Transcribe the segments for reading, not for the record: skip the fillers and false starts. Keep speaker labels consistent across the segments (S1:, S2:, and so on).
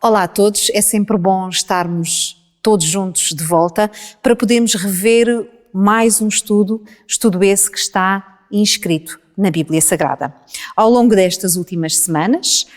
S1: Olá a todos, é sempre bom estarmos todos juntos de volta para podermos rever mais um estudo esse que está inscrito na Bíblia Sagrada. Ao longo destas últimas semanas,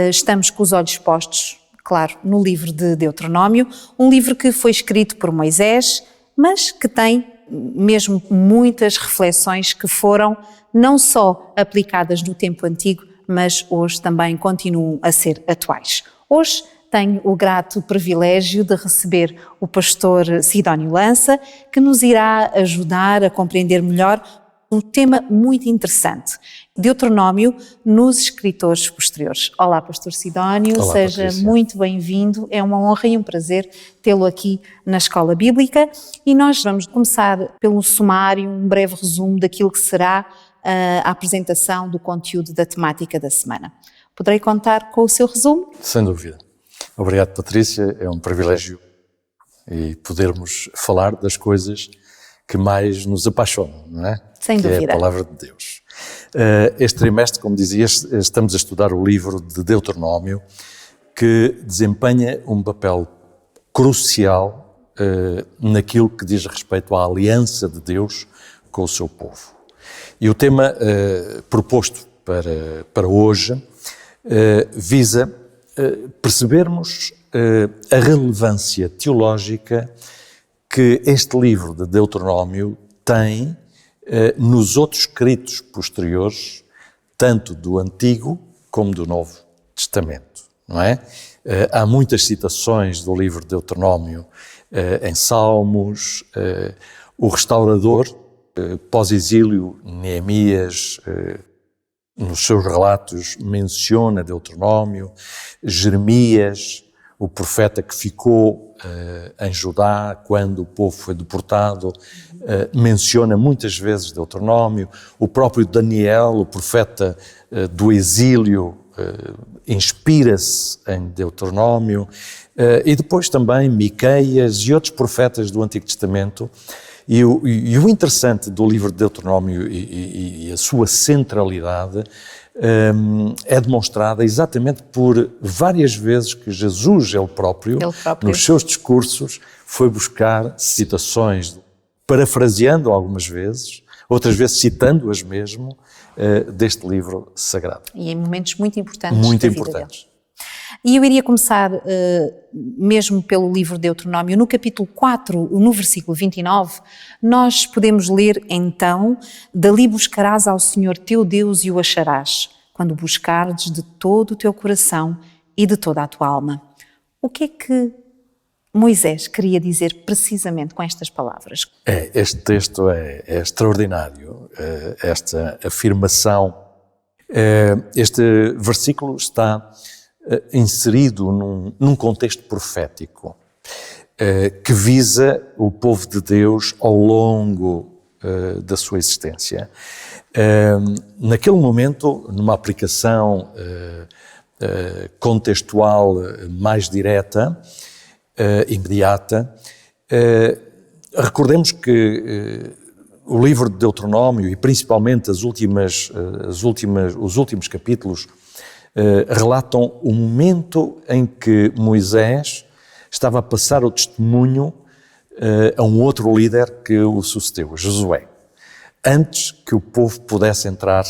S1: estamos com os olhos postos, claro, no livro de Deuteronômio, um livro que foi escrito por Moisés, mas que tem mesmo muitas reflexões que foram não só aplicadas no tempo antigo, mas hoje também continuam a ser atuais. Hoje tenho o grato privilégio de receber o pastor Sidónio Lança, que nos irá ajudar a compreender melhor um tema muito interessante, Deuteronômio nos escritores posteriores. Olá, pastor Sidónio,
S2: Olá,
S1: seja
S2: Patrícia.
S1: muito bem-vindo, é uma honra e um prazer tê-lo aqui na Escola Bíblica e nós vamos começar pelo sumário, um breve resumo daquilo que será a apresentação do conteúdo da temática da semana. Poderei contar com o seu resumo?
S2: Sem dúvida. Obrigado, Patrícia. É um privilégio e podermos falar das coisas que mais nos apaixonam, não é?
S1: Sem
S2: que
S1: dúvida.
S2: É a palavra de Deus. Este trimestre, como dizias, estamos a estudar o livro de Deuteronômio, que desempenha um papel crucial naquilo que diz respeito à aliança de Deus com o seu povo. E o tema proposto para hoje visa percebermos a relevância teológica que este livro de Deuteronômio tem nos outros escritos posteriores, tanto do Antigo como do Novo Testamento, não é? Há muitas citações do livro de Deuteronômio em Salmos, o restaurador pós-exílio, Neemias, nos seus relatos menciona Deuteronômio, Jeremias, o profeta que ficou em Judá quando o povo foi deportado, menciona muitas vezes Deuteronômio, o próprio Daniel, o profeta do exílio, inspira-se em Deuteronômio, e depois também Miqueias e outros profetas do Antigo Testamento. E o interessante do livro de Deuteronômio e a sua centralidade é demonstrada exatamente por várias vezes que Jesus, ele próprio, nos seus discursos, foi buscar citações, parafraseando algumas vezes, outras vezes citando-as mesmo, deste livro sagrado.
S1: E em momentos muito importantes
S2: Muito
S1: da vida
S2: importantes.
S1: deles. E eu iria começar mesmo pelo livro de Deuteronômio. No capítulo 4, no versículo 29, nós podemos ler então: dali buscarás ao Senhor teu Deus e o acharás, quando o buscardes de todo o teu coração e de toda a tua alma. O que é que Moisés queria dizer precisamente com estas palavras?
S2: Este texto é extraordinário, esta afirmação. Este versículo está inserido num contexto profético que visa o povo de Deus ao longo da sua existência. Naquele momento, numa aplicação contextual mais direta, imediata, recordemos que o livro de Deuteronômio e principalmente os últimos capítulos relatam o momento em que Moisés estava a passar o testemunho a um outro líder que o sucedeu, Josué, antes que o povo pudesse entrar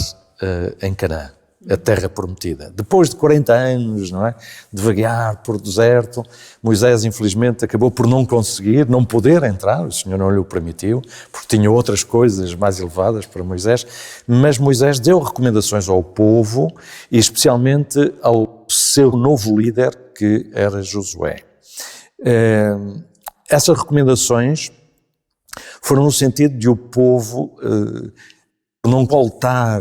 S2: em Canaã, a terra prometida. Depois de 40 anos, não é, de vaguear por deserto, Moisés infelizmente acabou por não conseguir, não poder entrar, o Senhor não lhe o permitiu, porque tinha outras coisas mais elevadas para Moisés, mas Moisés deu recomendações ao povo e especialmente ao seu novo líder, que era Josué. Essas recomendações foram no sentido de o povo não voltar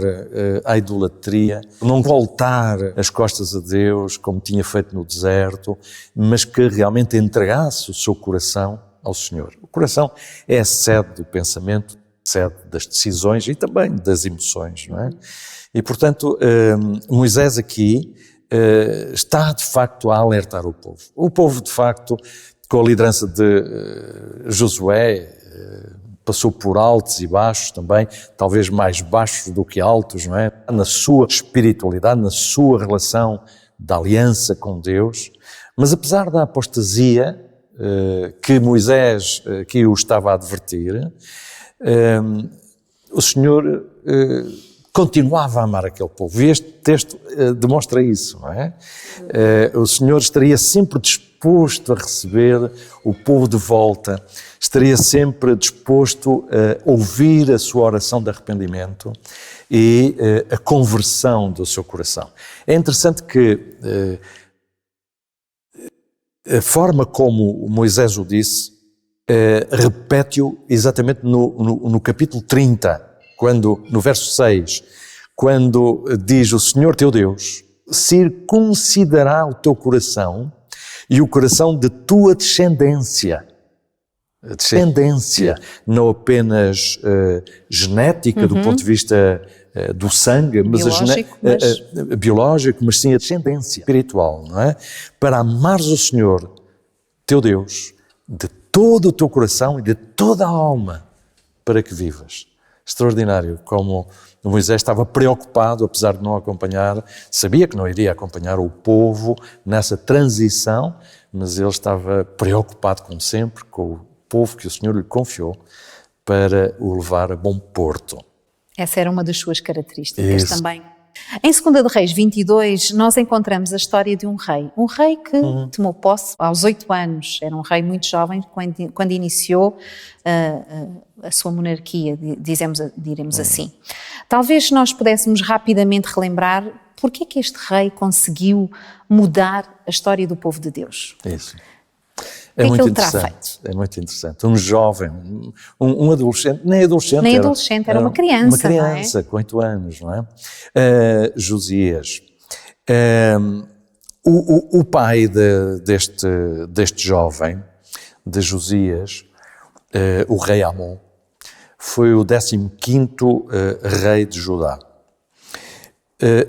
S2: à idolatria, não voltar as costas a Deus como tinha feito no deserto, mas que realmente entregasse o seu coração ao Senhor. O coração é a sede do pensamento, sede das decisões e também das emoções, não é? E portanto, Moisés aqui está de facto a alertar o povo. O povo de facto, com a liderança de Josué, passou por altos e baixos também, talvez mais baixos do que altos, não é? Na sua espiritualidade, na sua relação de aliança com Deus, Mas apesar da apostasia que Moisés aqui o estava a advertir, o Senhor continuava a amar aquele povo. E este texto demonstra isso, não é? O Senhor estaria sempre disposto a receber o povo de volta, estaria sempre disposto a ouvir a sua oração de arrependimento e a conversão do seu coração. É interessante que a forma como Moisés o disse, repete-o exatamente no capítulo 30, quando, no verso 6, quando diz: o Senhor teu Deus circuncidará o teu coração e o coração de tua descendência. A descendência, não apenas genética, do ponto de vista do sangue, mas biológico, mas sim a descendência espiritual, não é? Para amares o Senhor, teu Deus, de todo o teu coração e de toda a alma, para que vivas. Extraordinário, como Moisés estava preocupado, apesar de não acompanhar, sabia que não iria acompanhar o povo nessa transição, mas ele estava preocupado, como sempre, com o povo que o Senhor lhe confiou para o levar a bom porto.
S1: Essa era uma das suas características também. Em 2 de Reis 22, nós encontramos a história de um rei que tomou posse aos 8 anos, era um rei muito jovem quando iniciou a sua monarquia, diremos assim. Talvez nós pudéssemos rapidamente relembrar porque é que este rei conseguiu mudar a história do povo de Deus.
S2: Isso. É muito interessante. É muito interessante. Um jovem, um adolescente, nem adolescente,
S1: era uma criança.
S2: Uma criança com 8 anos, não é? Josias. O pai deste jovem, de Josias, o rei Amon, foi o 15º rei de Judá.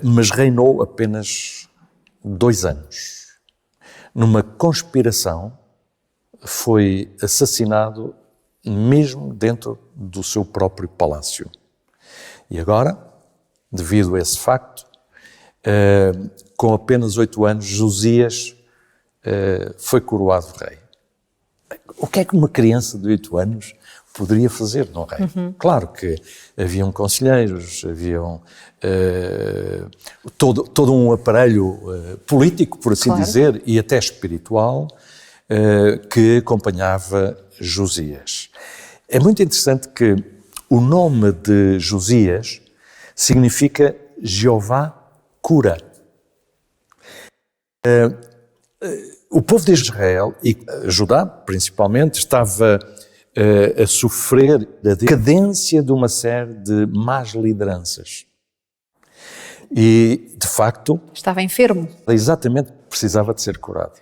S2: Mas reinou apenas 2 anos. Numa conspiração, foi assassinado mesmo dentro do seu próprio palácio. E agora, devido a esse facto, com apenas 8 anos, Josias foi coroado rei. O que é que uma criança de 8 anos poderia fazer no rei? Claro que haviam conselheiros, haviam todo um aparelho político, por assim dizer, e até espiritual, que acompanhava Josias. É muito interessante que o nome de Josias significa Jeová cura. O povo de Israel, e Judá principalmente, estava a sofrer da decadência de uma série de más lideranças. E, de facto...
S1: estava enfermo.
S2: Exatamente, precisava de ser curado.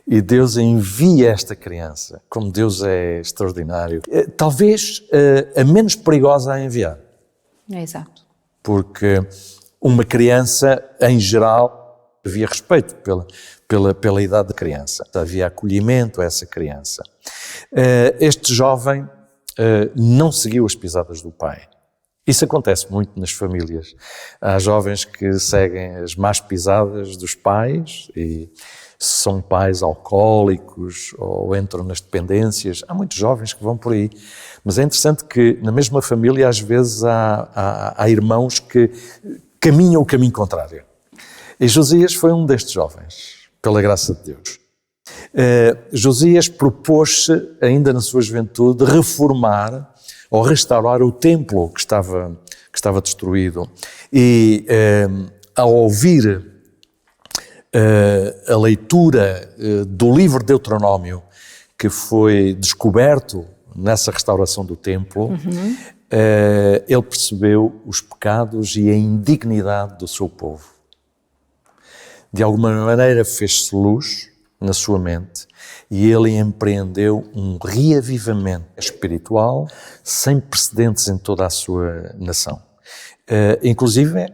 S2: E Deus envia esta criança, como Deus é extraordinário, talvez a menos perigosa a enviar.
S1: É exato.
S2: Porque uma criança, em geral, havia respeito pela idade da criança, havia acolhimento a essa criança. Este jovem não seguiu as pisadas do pai. Isso acontece muito nas famílias. Há jovens que seguem as más pisadas dos pais e são pais alcoólicos ou entram nas dependências. Há muitos jovens que vão por aí. Mas é interessante que na mesma família às vezes há irmãos que caminham o caminho contrário. E Josias foi um destes jovens, pela graça de Deus. Josias propôs-se, ainda na sua juventude, reformar ou restaurar o templo que estava destruído. E ao ouvir a leitura do livro de Deuteronómio, que foi descoberto nessa restauração do templo, ele percebeu os pecados e a indignidade do seu povo. De alguma maneira fez-se luz na sua mente e ele empreendeu um reavivamento espiritual sem precedentes em toda a sua nação. Inclusive,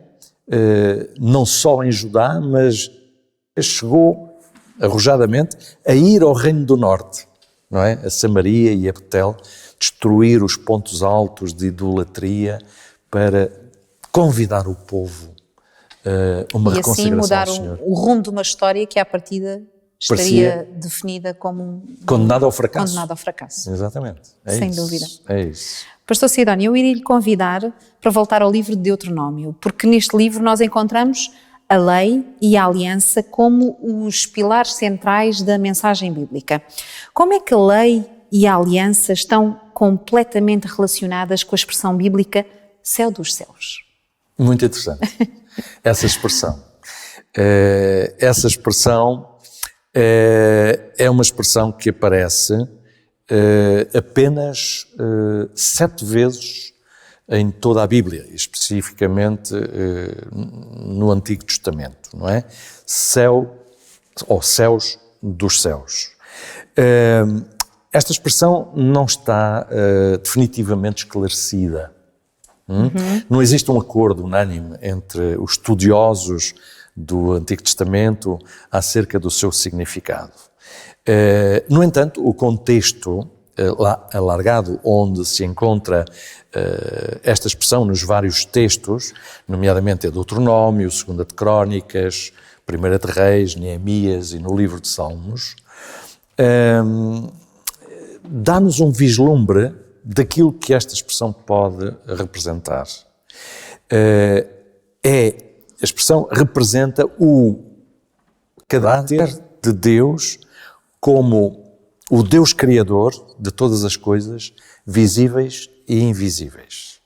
S2: não só em Judá, mas chegou arrojadamente a ir ao Reino do Norte, não é? A Samaria e a Betel, destruir os pontos altos de idolatria para convidar o povo a uma reconsagração ao Senhor.
S1: E assim mudar o rumo de uma história que à partida estaria definida como
S2: condenado ao fracasso.
S1: Condenado ao fracasso.
S2: Exatamente.
S1: Sem dúvida.
S2: É isso.
S1: Pastor Sidónio, eu iria lhe convidar para voltar ao livro de Deuteronômio, porque neste livro nós encontramos a lei e a aliança como os pilares centrais da mensagem bíblica. Como é que a lei e a aliança estão completamente relacionadas com a expressão bíblica céu dos céus?
S2: Muito interessante. Essa expressão. Essa expressão é uma expressão que aparece apenas 7 vezes em toda a Bíblia, especificamente no Antigo Testamento, não é? Céu, ou céus dos céus. Esta expressão não está definitivamente esclarecida. Não existe um acordo unânime entre os estudiosos do Antigo Testamento acerca do seu significado. No entanto, o contexto alargado onde se encontra esta expressão nos vários textos, nomeadamente a Deuteronômio, 2 de Crónicas, 1 de Reis, Neemias e no livro de Salmos, dá-nos um vislumbre daquilo que esta expressão pode representar. A expressão representa o caráter de Deus como o Deus Criador de todas as coisas, visíveis e invisíveis.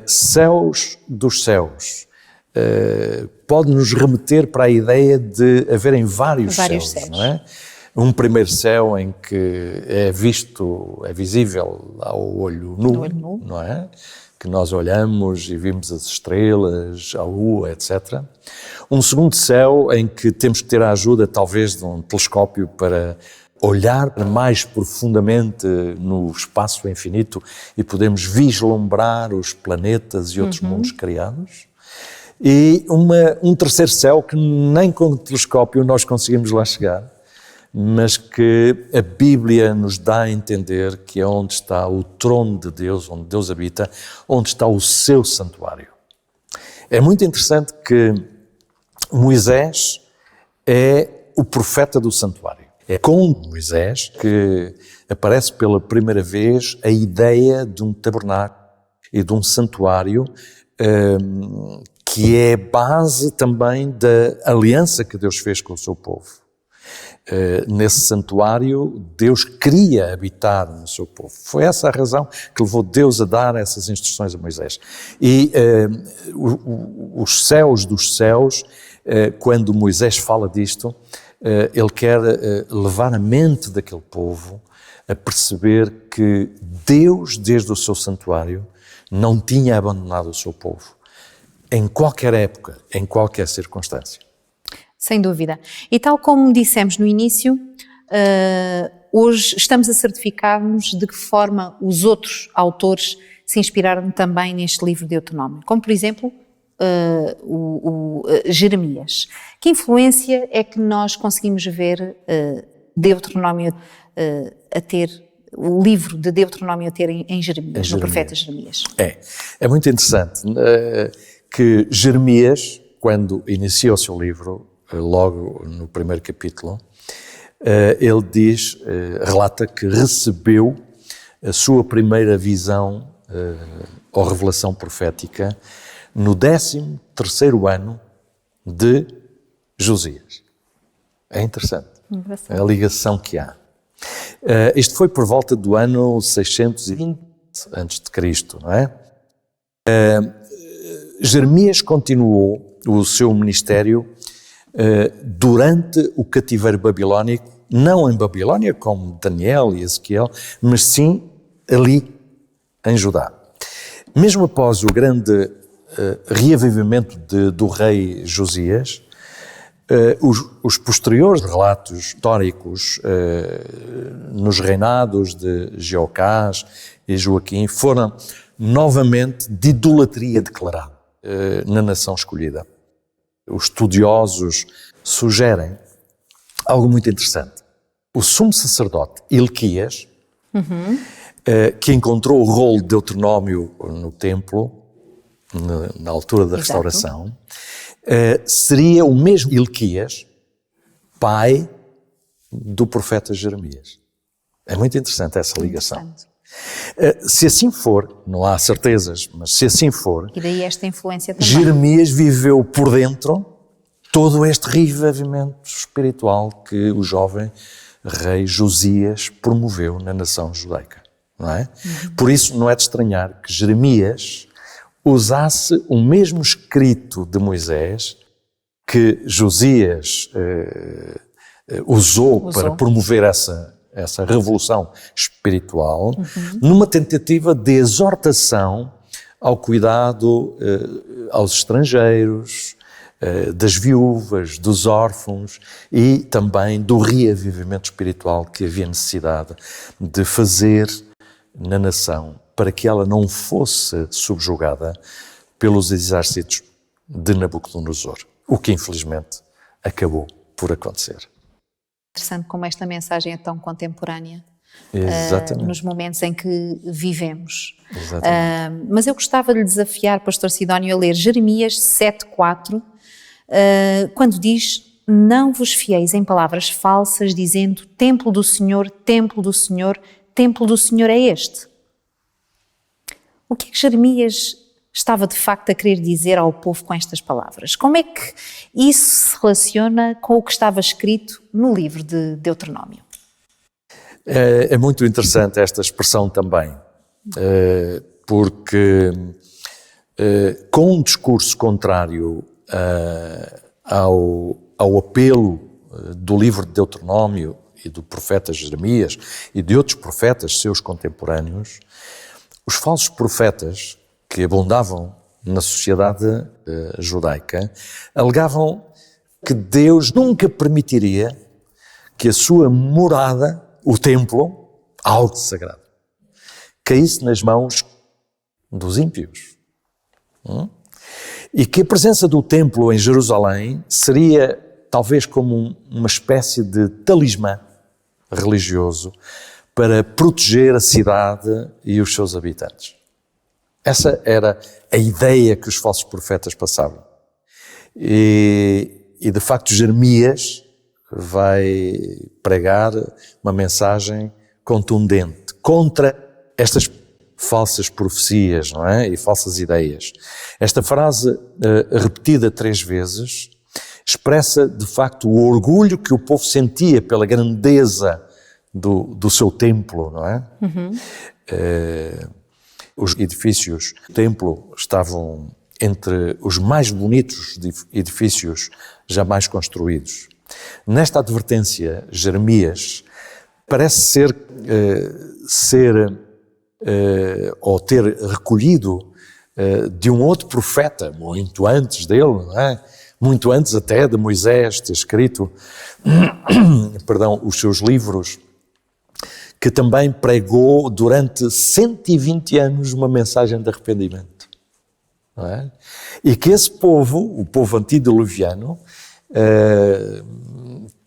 S2: Céus dos céus. Pode nos remeter para a ideia de haverem vários céus, não é? Um primeiro céu em que é visível ao olho nu, não é? Que nós olhamos e vimos as estrelas, a lua, etc. Um segundo céu em que temos que ter a ajuda, talvez, de um telescópio para olhar mais profundamente no espaço infinito e podemos vislumbrar os planetas e outros mundos criados. E um terceiro céu que nem com o telescópio nós conseguimos lá chegar, mas que a Bíblia nos dá a entender que é onde está o trono de Deus, onde Deus habita, onde está o seu santuário. É muito interessante que Moisés é o profeta do santuário. É com Moisés que aparece pela primeira vez a ideia de um tabernáculo e de um santuário que é base também da aliança que Deus fez com o seu povo. Nesse santuário, Deus queria habitar no seu povo. Foi essa a razão que levou Deus a dar essas instruções a Moisés. E os céus dos céus, quando Moisés fala disto, ele quer levar a mente daquele povo a perceber que Deus, desde o seu santuário, não tinha abandonado o seu povo, em qualquer época, em qualquer circunstância.
S1: Sem dúvida. E tal como dissemos no início, hoje estamos a certificar-nos de que forma os outros autores se inspiraram também neste livro de Deuteronômio, como por exemplo Jeremias. Que influência é que nós conseguimos ver Deuteronômio a ter, o livro de Deuteronômio a ter em Jeremias, no profeta Jeremias?
S2: É muito interessante que Jeremias, quando inicia o seu livro, logo no primeiro capítulo, ele relata que recebeu a sua primeira visão ou revelação profética no 13º ano de Josias. É interessante. A ligação que há. Isto foi por volta do ano 620 a.C., não é? Jeremias continuou o seu ministério durante o cativeiro babilónico, não em Babilónia, como Daniel e Ezequiel, mas sim ali em Judá. Mesmo após o grande reavivamento do rei Josias, os posteriores relatos históricos nos reinados de Jeocás e Joaquim foram novamente de idolatria declarada na nação escolhida. Os estudiosos sugerem algo muito interessante. O sumo sacerdote Hilquias, que encontrou o rolo de Deuteronômio no templo, na altura da restauração, seria o mesmo Hilquias, pai do profeta Jeremias. É muito interessante essa ligação.
S1: Interessante.
S2: Se assim for, não há certezas, mas se assim for,
S1: E daí esta influência também.
S2: Jeremias viveu por dentro todo este revivimento espiritual que o jovem rei Josias promoveu na nação judaica, não é? Por isso não é de estranhar que Jeremias usasse o mesmo escrito de Moisés que Josias usou para promover essa revolução espiritual, numa tentativa de exortação ao cuidado aos estrangeiros, das viúvas, dos órfãos e também do reavivamento espiritual que havia necessidade de fazer na nação para que ela não fosse subjugada pelos exércitos de Nabucodonosor, o que infelizmente acabou por acontecer.
S1: Interessante como esta mensagem é tão contemporânea.
S2: Exatamente.
S1: Nos momentos em que vivemos.
S2: Exatamente.
S1: Mas eu gostava de lhe desafiar, Pastor Sidónio, a ler Jeremias 7,4, quando diz: não vos fieis em palavras falsas, dizendo templo do Senhor, templo do Senhor, templo do Senhor é este. O que é que Jeremias estava de facto a querer dizer ao povo com estas palavras? Como é que isso se relaciona com o que estava escrito no livro de Deuteronômio?
S2: É muito interessante esta expressão também, porque com um discurso contrário ao apelo do livro de Deuteronômio e do profeta Jeremias e de outros profetas seus contemporâneos, os falsos profetas que abundavam na sociedade judaica alegavam que Deus nunca permitiria que a sua morada, o templo, algo sagrado, caísse nas mãos dos ímpios. E que a presença do templo em Jerusalém seria talvez como uma espécie de talismã religioso para proteger a cidade e os seus habitantes. Essa era a ideia que os falsos profetas passavam. E de facto Jeremias vai pregar uma mensagem contundente contra estas falsas profecias, não é? E falsas ideias. Esta frase, repetida 3 vezes, expressa de facto o orgulho que o povo sentia pela grandeza do seu templo, não é? Os edifícios do templo estavam entre os mais bonitos edifícios jamais construídos. Nesta advertência, Jeremias parece ou ter recolhido de um outro profeta, muito antes dele, não é? Muito antes até de Moisés ter escrito os seus livros, que também pregou durante 120 anos uma mensagem de arrependimento. Não é? E que esse povo, o povo antediluviano,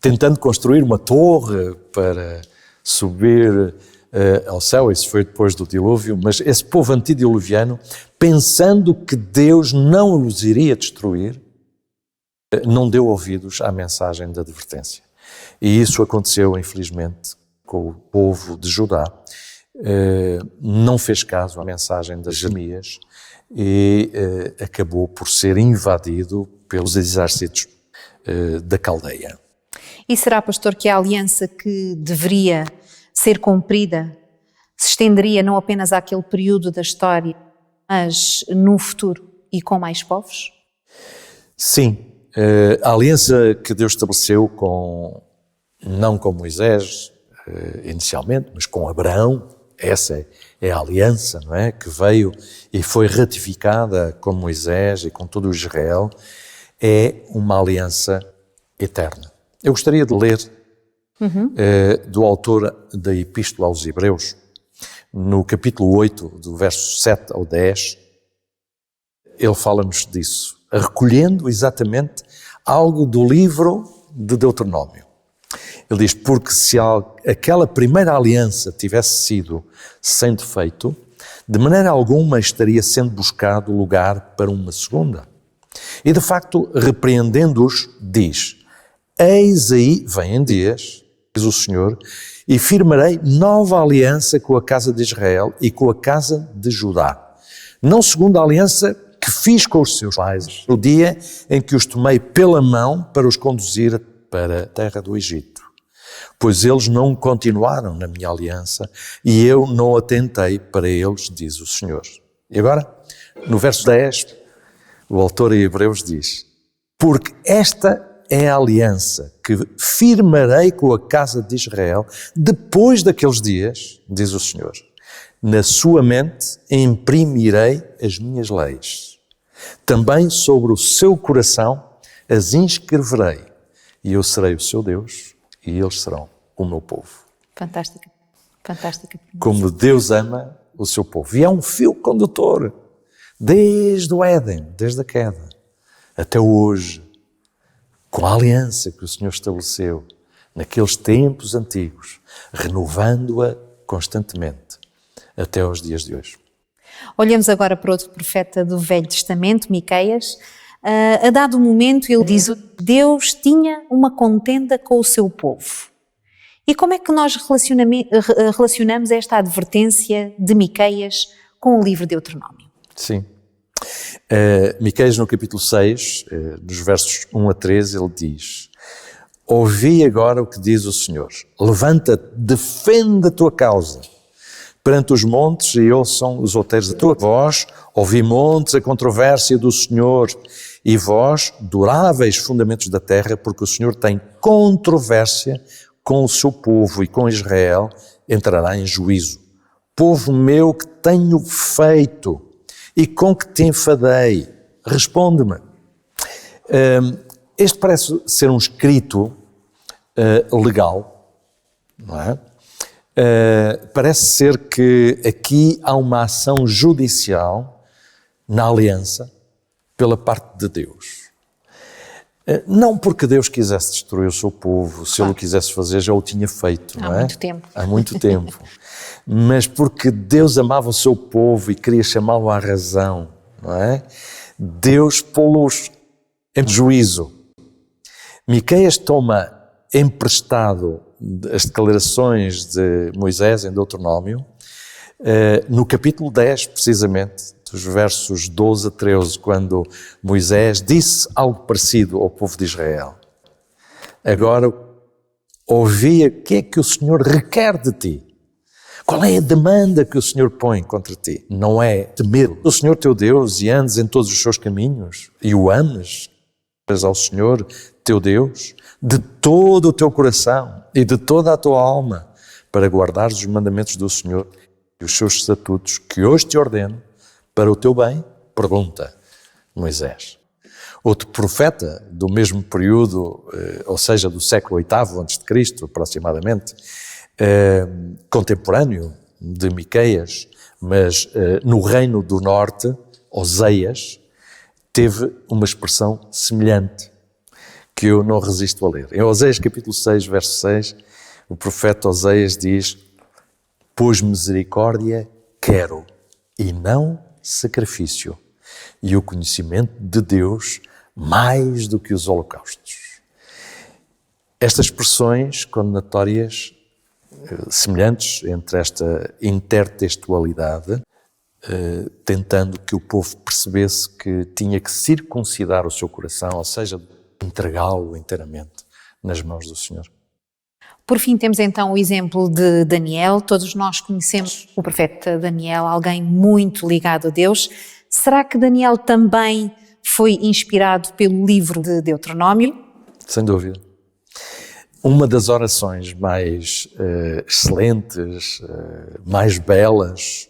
S2: tentando construir uma torre para subir ao céu, isso foi depois do dilúvio, mas esse povo antediluviano, pensando que Deus não os iria destruir, não deu ouvidos à mensagem da advertência. E isso aconteceu, infelizmente, com o povo de Judá. Não fez caso à mensagem de Jeremias e acabou por ser invadido pelos exércitos da Caldeia.
S1: E será, pastor, que a aliança que deveria ser cumprida se estenderia não apenas àquele período da história, mas no futuro e com mais povos?
S2: Sim. A aliança que Deus estabeleceu não com Moisés inicialmente, mas com Abraão, essa é a aliança, não é? Que veio e foi ratificada com Moisés e com todo o Israel, é uma aliança eterna. Eu gostaria de ler do autor da Epístola aos Hebreus, no capítulo 8, do verso 7 ao 10, ele fala-nos disso, recolhendo exatamente algo do livro de Deuteronômio. Ele diz, porque se aquela primeira aliança tivesse sido sem defeito, de maneira alguma estaria sendo buscado lugar para uma segunda. E de facto, repreendendo-os, diz, eis aí, vêm dias, diz o Senhor, e firmarei nova aliança com a casa de Israel e com a casa de Judá. Não segundo a aliança que fiz com os seus pais, no dia em que os tomei pela mão para os conduzir para a terra do Egito. Pois eles não continuaram na minha aliança e eu não atentei para eles, diz o Senhor. E agora, no verso 10, o autor em Hebreus diz: porque esta é a aliança que firmarei com a casa de Israel depois daqueles dias, diz o Senhor. Na sua mente imprimirei as minhas leis. Também sobre o seu coração as inscreverei. E eu serei o seu Deus e eles serão o meu povo.
S1: Fantástica, fantástica.
S2: Como Deus ama o seu povo. E é um fio condutor, desde o Éden, desde a queda, até hoje, com a aliança que o Senhor estabeleceu naqueles tempos antigos, renovando-a constantemente, até aos dias de hoje.
S1: Olhamos agora para outro profeta do Velho Testamento, Miqueias. A dado momento ele diz: Deus tinha uma contenda com o seu povo. E como é que nós relacionamos esta advertência de Miqueias com o livro de Deuteronômio?
S2: Sim. Miqueias, no capítulo 6, dos versos 1 a 13, ele diz: ouvi agora o que diz o Senhor. Levanta-te, defende a tua causa perante os montes e ouçam os outeiros da tua voz. Ouvi montes a controvérsia do Senhor e vós, duráveis fundamentos da terra, porque o Senhor tem controvérsia com o seu povo e com Israel entrará em juízo. Povo meu que tenho feito e com que te enfadei, responde-me. Este parece ser um escrito legal, não é? Parece ser que aqui há uma ação judicial na aliança pela parte de Deus. Não porque Deus quisesse destruir o seu povo, se ele o quisesse fazer já o tinha feito, não é?
S1: Há muito tempo.
S2: Há muito tempo. Mas porque Deus amava o seu povo e queria chamá-lo à razão, não é? Deus pô-los em juízo. Miqueias toma emprestado as declarações de Moisés em Deuteronômio, no capítulo 10, precisamente, dos versos 12 a 13, quando Moisés disse algo parecido ao povo de Israel. Agora, ouvi o que é que o Senhor requer de ti. Qual é a demanda que o Senhor põe contra ti? Não é temer o Senhor teu Deus e andes em todos os seus caminhos e o ames ao Senhor teu Deus de todo o teu coração e de toda a tua alma para guardares os mandamentos do Senhor e os seus estatutos que hoje te ordeno para o teu bem? Pergunta Moisés. Outro profeta do mesmo período, ou seja, do século VIII a.C., aproximadamente, contemporâneo de Miqueias, mas no Reino do Norte, Oseias, teve uma expressão semelhante, que eu não resisto a ler. Em Oseias capítulo 6, verso 6, o profeta Oseias diz: pois misericórdia quero, e não sacrifício, e o conhecimento de Deus mais do que os holocaustos. Estas expressões condenatórias semelhantes entre esta intertextualidade, tentando que o povo percebesse que tinha que circuncidar o seu coração, ou seja, entregá-lo inteiramente nas mãos do Senhor.
S1: Por fim, temos então o exemplo de Daniel. Todos nós conhecemos o profeta Daniel, alguém muito ligado a Deus. Será que Daniel também foi inspirado pelo livro de Deuteronômio?
S2: Sem dúvida. Uma das orações mais excelentes, mais belas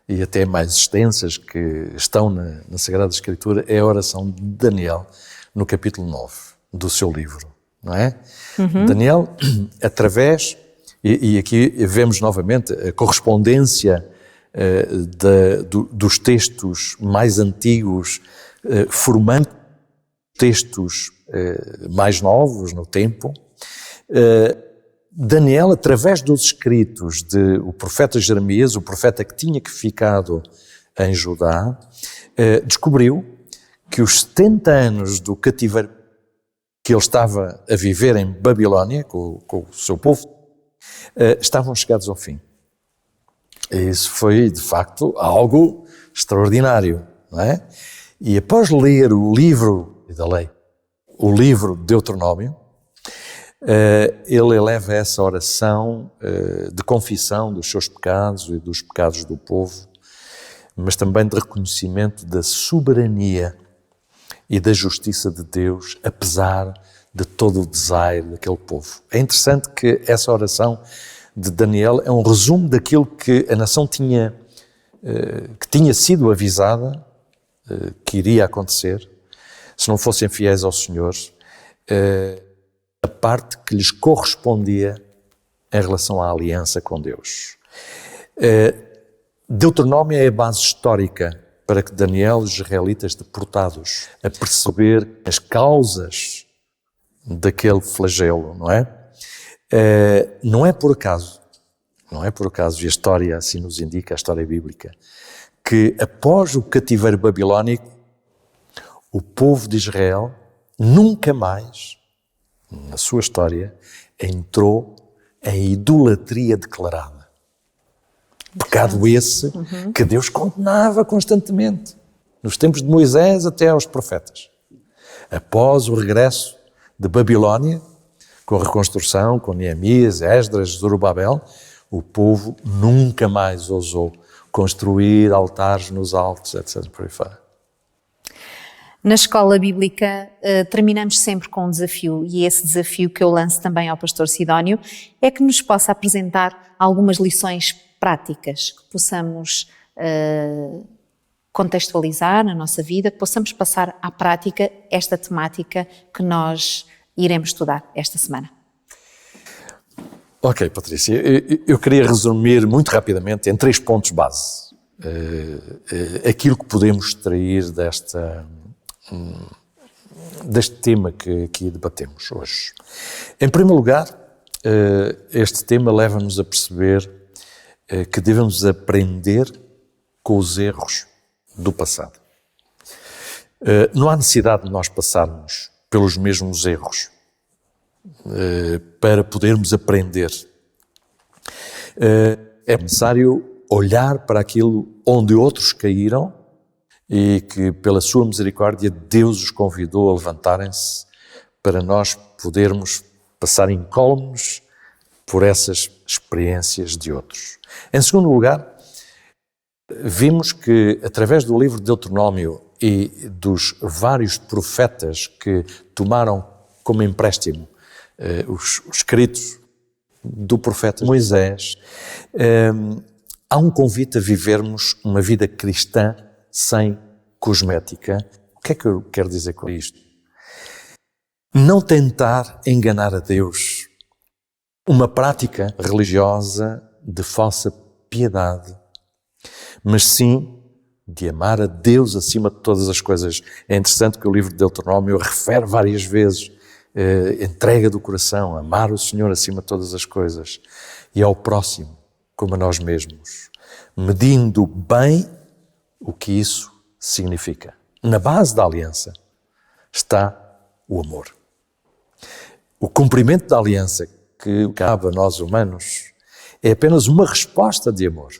S2: e até mais extensas que estão na Sagrada Escritura é a oração de Daniel no capítulo 9 do seu livro, não é? Uhum. Daniel, através, e aqui vemos novamente a correspondência dos textos mais antigos, formando textos mais novos no tempo. Daniel, através dos escritos do profeta Jeremias, o profeta que tinha ficado em Judá, descobriu que os 70 anos do cativeiro que ele estava a viver em Babilónia, com o seu povo, estavam chegados ao fim. Isso foi, de facto, algo extraordinário, não é? E após ler o livro da lei, o livro de Deuteronômio, ele eleva essa oração de confissão dos seus pecados e dos pecados do povo, mas também de reconhecimento da soberania e da justiça de Deus, apesar de todo o desaire daquele povo. É interessante que essa oração de Daniel é um resumo daquilo que a nação tinha sido avisada que iria acontecer, se não fossem fiéis ao Senhor, a parte que lhes correspondia em relação à aliança com Deus. Deuteronômio é a base histórica para que Daniel e os israelitas, deportados, a perceber as causas daquele flagelo, não é? Não é por acaso, e a história assim nos indica, a história bíblica, que após o cativeiro babilónico, o povo de Israel nunca mais, na sua história, entrou em idolatria declarada. Pecado esse que Deus condenava constantemente, nos tempos de Moisés até aos profetas. Após o regresso de Babilónia, com a reconstrução, com Neemias, Esdras, Zorobabel, o povo nunca mais ousou construir altares nos altos, etc. por aí fora.
S1: Na escola bíblica terminamos sempre com um desafio, e esse desafio que eu lanço também ao pastor Sidónio é que nos possa apresentar algumas lições práticas que possamos contextualizar na nossa vida, que possamos passar à prática esta temática que nós iremos estudar esta semana.
S2: Ok, Patrícia, eu queria resumir muito rapidamente em 3 pontos base aquilo que podemos extrair deste tema que aqui debatemos hoje. Em primeiro lugar, este tema leva-nos a perceber que devemos aprender com os erros do passado. Não há necessidade de nós passarmos pelos mesmos erros para podermos aprender. É necessário olhar para aquilo onde outros caíram e que, pela sua misericórdia, Deus os convidou a levantarem-se para nós podermos passar incólumes por essas experiências de outros. Em segundo lugar, vimos que, através do livro de Deuteronômio e dos vários profetas que tomaram como empréstimo os escritos do profeta Moisés, há um convite a vivermos uma vida cristã sem cosmética. O que é que eu quero dizer com isto? Não tentar enganar a Deus, uma prática religiosa de falsa piedade, mas sim de amar a Deus acima de todas as coisas. É interessante que o livro de Deuteronômio refere várias vezes entrega do coração, amar o Senhor acima de todas as coisas e ao próximo como a nós mesmos, medindo bem o que isso significa. Na base da aliança está o amor. O cumprimento da aliança que cabe a nós humanos é apenas uma resposta de amor,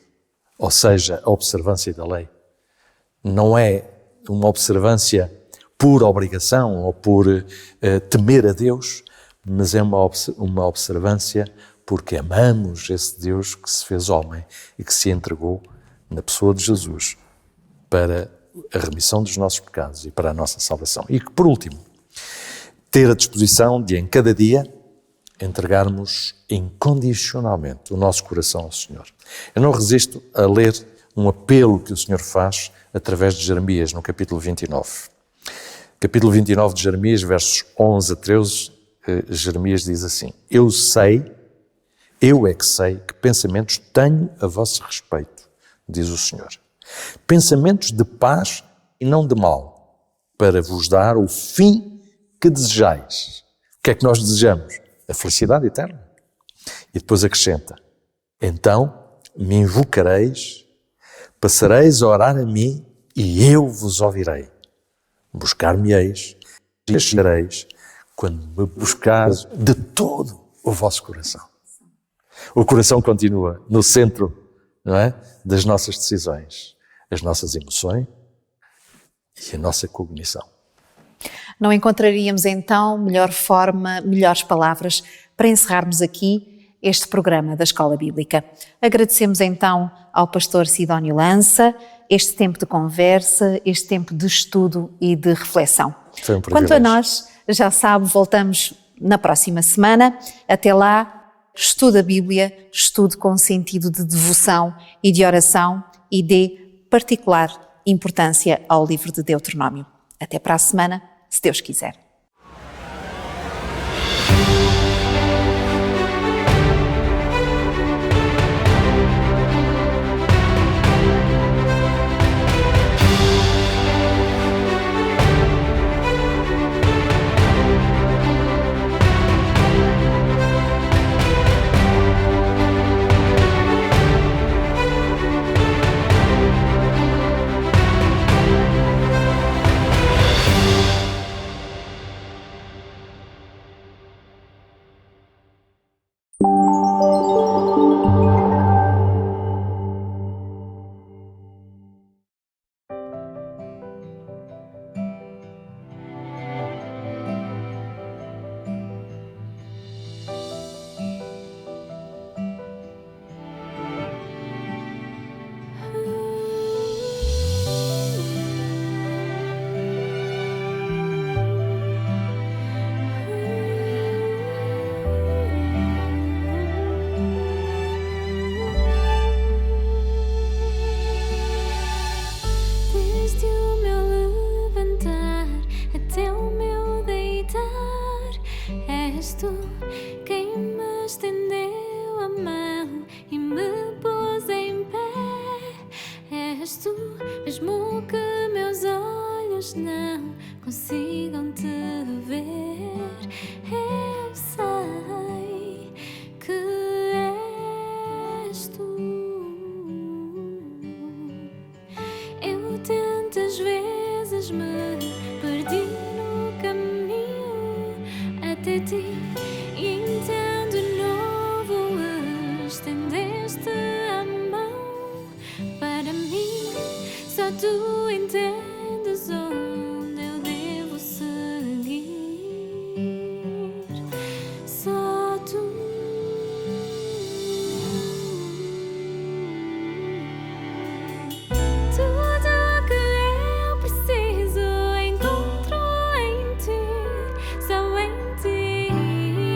S2: ou seja, a observância da lei. Não é uma observância por obrigação ou por temer a Deus, mas é uma observância porque amamos esse Deus que se fez homem e que se entregou na pessoa de Jesus para a remissão dos nossos pecados e para a nossa salvação. E que, por último, ter a disposição de, em cada dia, entregarmos incondicionalmente o nosso coração ao Senhor. Eu não resisto a ler um apelo que o Senhor faz através de Jeremias, no capítulo 29. Capítulo 29 de Jeremias, versos 11 a 13, Jeremias diz assim: eu é que sei que pensamentos tenho a vosso respeito, diz o Senhor. Pensamentos de paz e não de mal, para vos dar o fim que desejais. O que é que nós desejamos? A felicidade eterna. E depois acrescenta: então me invocareis, passareis a orar a mim e eu vos ouvirei. Buscar-me-eis e achareis quando me buscares de todo o vosso coração. O coração continua no centro, não é, das nossas decisões, as nossas emoções e a nossa cognição.
S1: Não encontraríamos então melhor forma, melhores palavras para encerrarmos aqui este programa da Escola Bíblica. Agradecemos então ao pastor Sidónio Lança este tempo de conversa, este tempo de estudo e de reflexão.
S2: Foi um privilégio.
S1: Quanto a nós, já sabe, voltamos na próxima semana. Até lá, estude a Bíblia, estude com sentido de devoção e de oração e dê particular importância ao livro de Deuteronômio. Até para a semana, se Deus quiser.
S3: Mesmo que meus olhos não consigam te ver, eu sei que és tu. Eu tantas vezes me perdi no caminho até ti, e então de novo estendeste a mão para mim. Só tu entendes onde eu devo seguir. Só tu. Tudo que eu preciso encontro em ti, só em ti.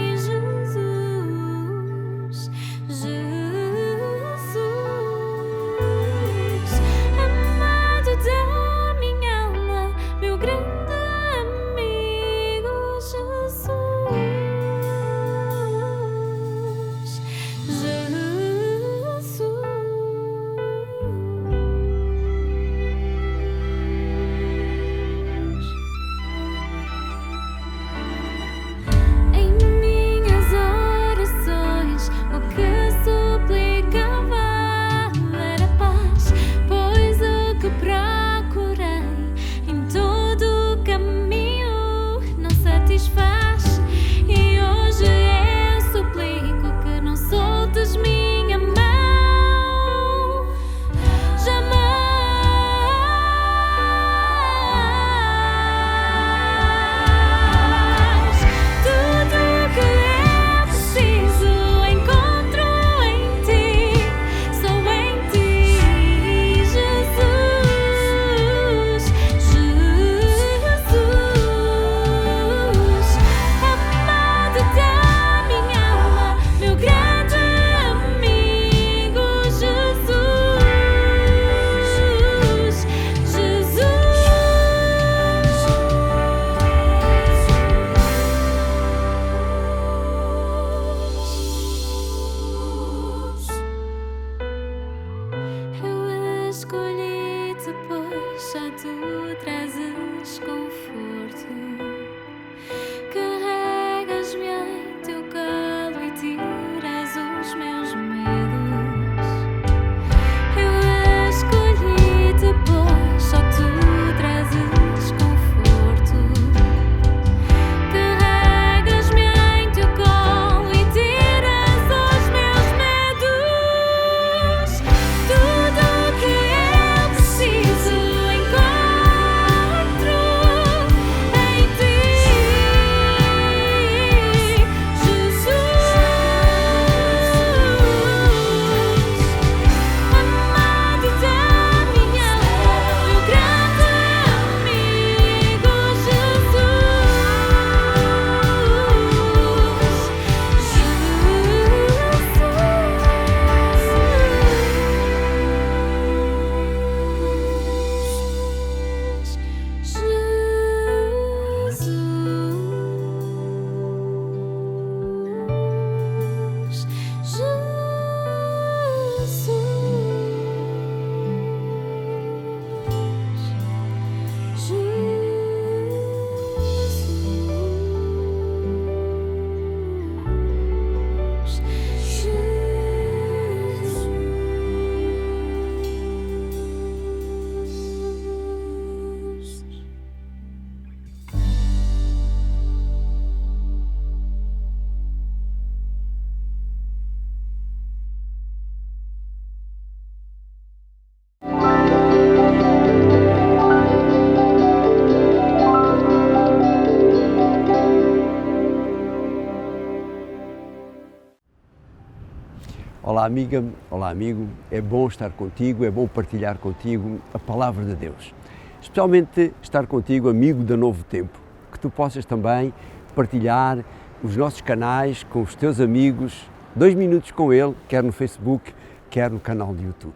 S4: Olá amiga, olá amigo, é bom estar contigo, é bom partilhar contigo a Palavra de Deus. Especialmente estar contigo, amigo da Novo Tempo, que tu possas também partilhar os nossos canais com os teus amigos, 2 minutos com ele, quer no Facebook, quer no canal do YouTube.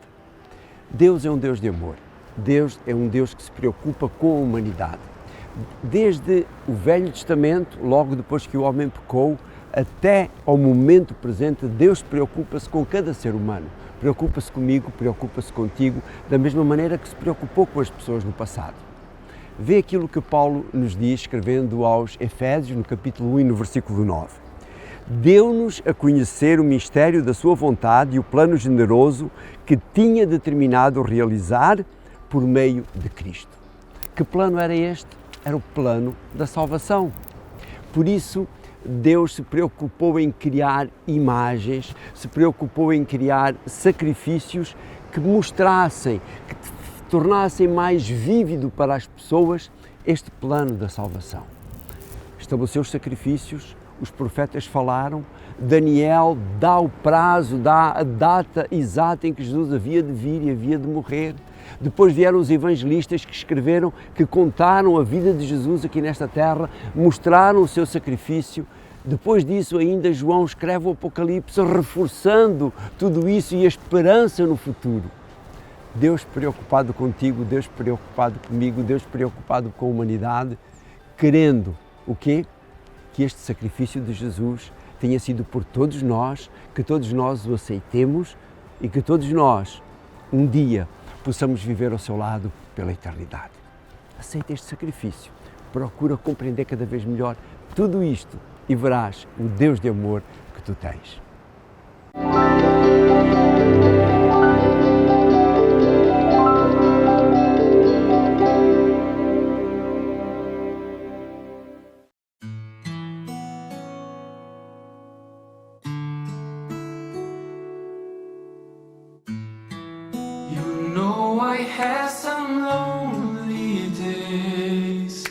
S4: Deus é um Deus de amor, Deus é um Deus que se preocupa com a humanidade. Desde o Velho Testamento, logo depois que o homem pecou, até ao momento presente, Deus preocupa-se com cada ser humano. Preocupa-se comigo, preocupa-se contigo, da mesma maneira que se preocupou com as pessoas no passado. Vê aquilo que Paulo nos diz, escrevendo aos Efésios, no capítulo 1 e no versículo 9. Deu-nos a conhecer o mistério da sua vontade e o plano generoso que tinha determinado realizar por meio de Cristo. Que plano era este? Era o plano da salvação. Por isso, Deus se preocupou em criar imagens, se preocupou em criar sacrifícios que mostrassem, que tornassem mais vívido para as pessoas este plano da salvação. Estabeleceu os sacrifícios, os profetas falaram, Daniel dá o prazo, dá a data exata em que Jesus havia de vir e havia de morrer. Depois vieram os evangelistas que escreveram, que contaram a vida de Jesus aqui nesta terra, mostraram o seu sacrifício. Depois disso ainda João escreve o Apocalipse, reforçando tudo isso e a esperança no futuro. Deus preocupado contigo, Deus preocupado comigo, Deus preocupado com a humanidade, querendo o quê? Que este sacrifício de Jesus tenha sido por todos nós, que todos nós o aceitemos e que todos nós, um dia, possamos viver ao seu lado pela eternidade. Aceita este sacrifício, procura compreender cada vez melhor tudo isto e verás o Deus de amor que tu tens.
S5: I had some lonely days.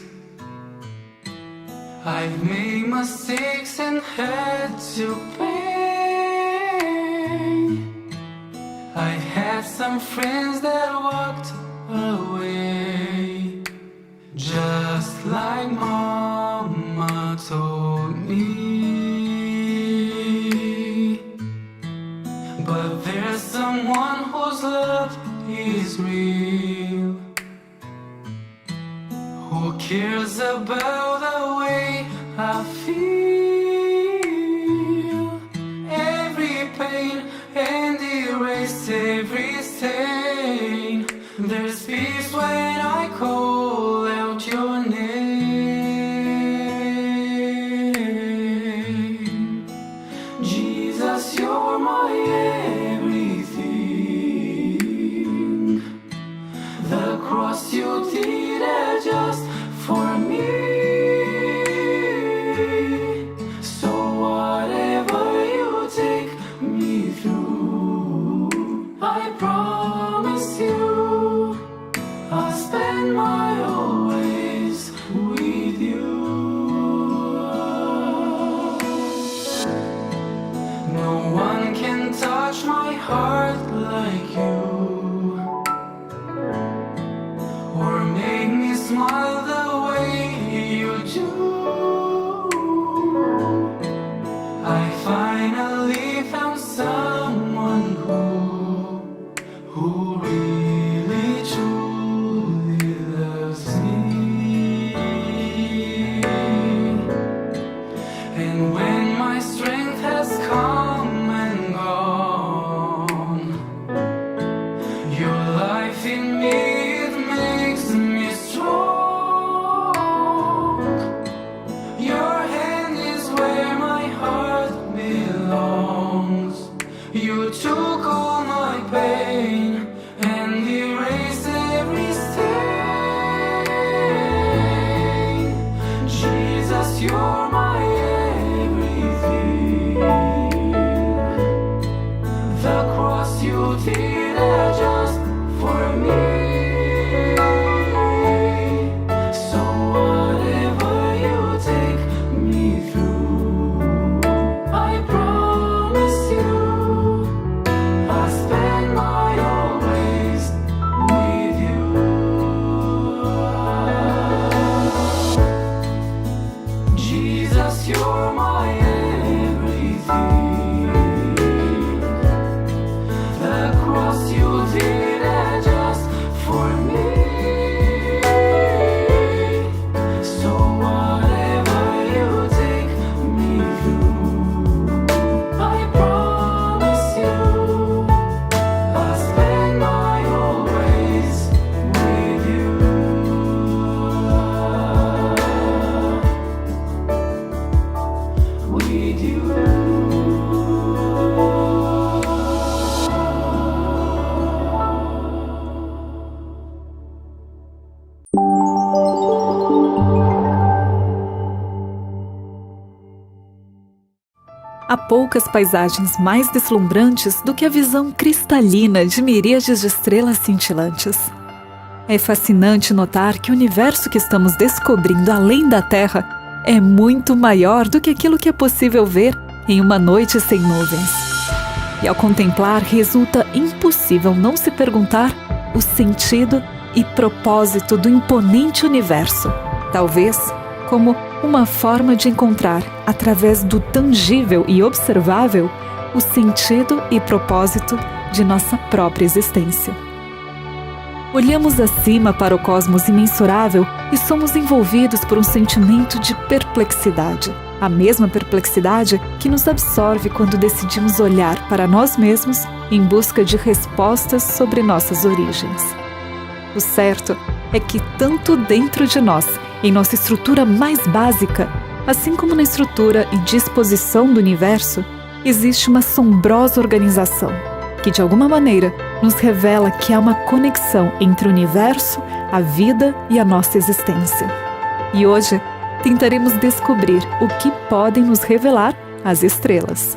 S5: I've made mistakes and had to pay. I've had some friends that walked away, just like Mama told me. But there's someone whose love is real, who cares about the way I feel. Every pain and erase every stain. There's peace when I call out your name. Jesus, you're my everything. The cross you did just for me. So whatever you take me through, I promise you I'll spend my always with you. No one can touch my heart like you, or make me smile the way you do. I finally found someone who really truly loves me. And when my strength has come and gone, your life in me, it makes me strong. Your hand is where my heart belongs. You took all my pain and erased every stain. Jesus, you're my everything. The cross you did just for me. So whatever you take me through, I promise you you're my everything. The cross you did just for me. So whatever you take me through, I promise you I'll spend my whole days with you. With you.
S6: Há poucas paisagens mais deslumbrantes do que a visão cristalina de miríades de estrelas cintilantes. É fascinante notar que o universo que estamos descobrindo além da Terra é muito maior do que aquilo que é possível ver em uma noite sem nuvens. E ao contemplar, resulta impossível não se perguntar o sentido e propósito do imponente universo, talvez como uma forma de encontrar, através do tangível e observável, o sentido e propósito de nossa própria existência. Olhamos acima para o cosmos imensurável e somos envolvidos por um sentimento de perplexidade, a mesma perplexidade que nos absorve quando decidimos olhar para nós mesmos em busca de respostas sobre nossas origens. O certo é que tanto dentro de nós, em nossa estrutura mais básica, assim como na estrutura e disposição do universo, existe uma assombrosa organização que, de alguma maneira, nos revela que há uma conexão entre o universo, a vida e a nossa existência. E hoje, tentaremos descobrir o que podem nos revelar as estrelas.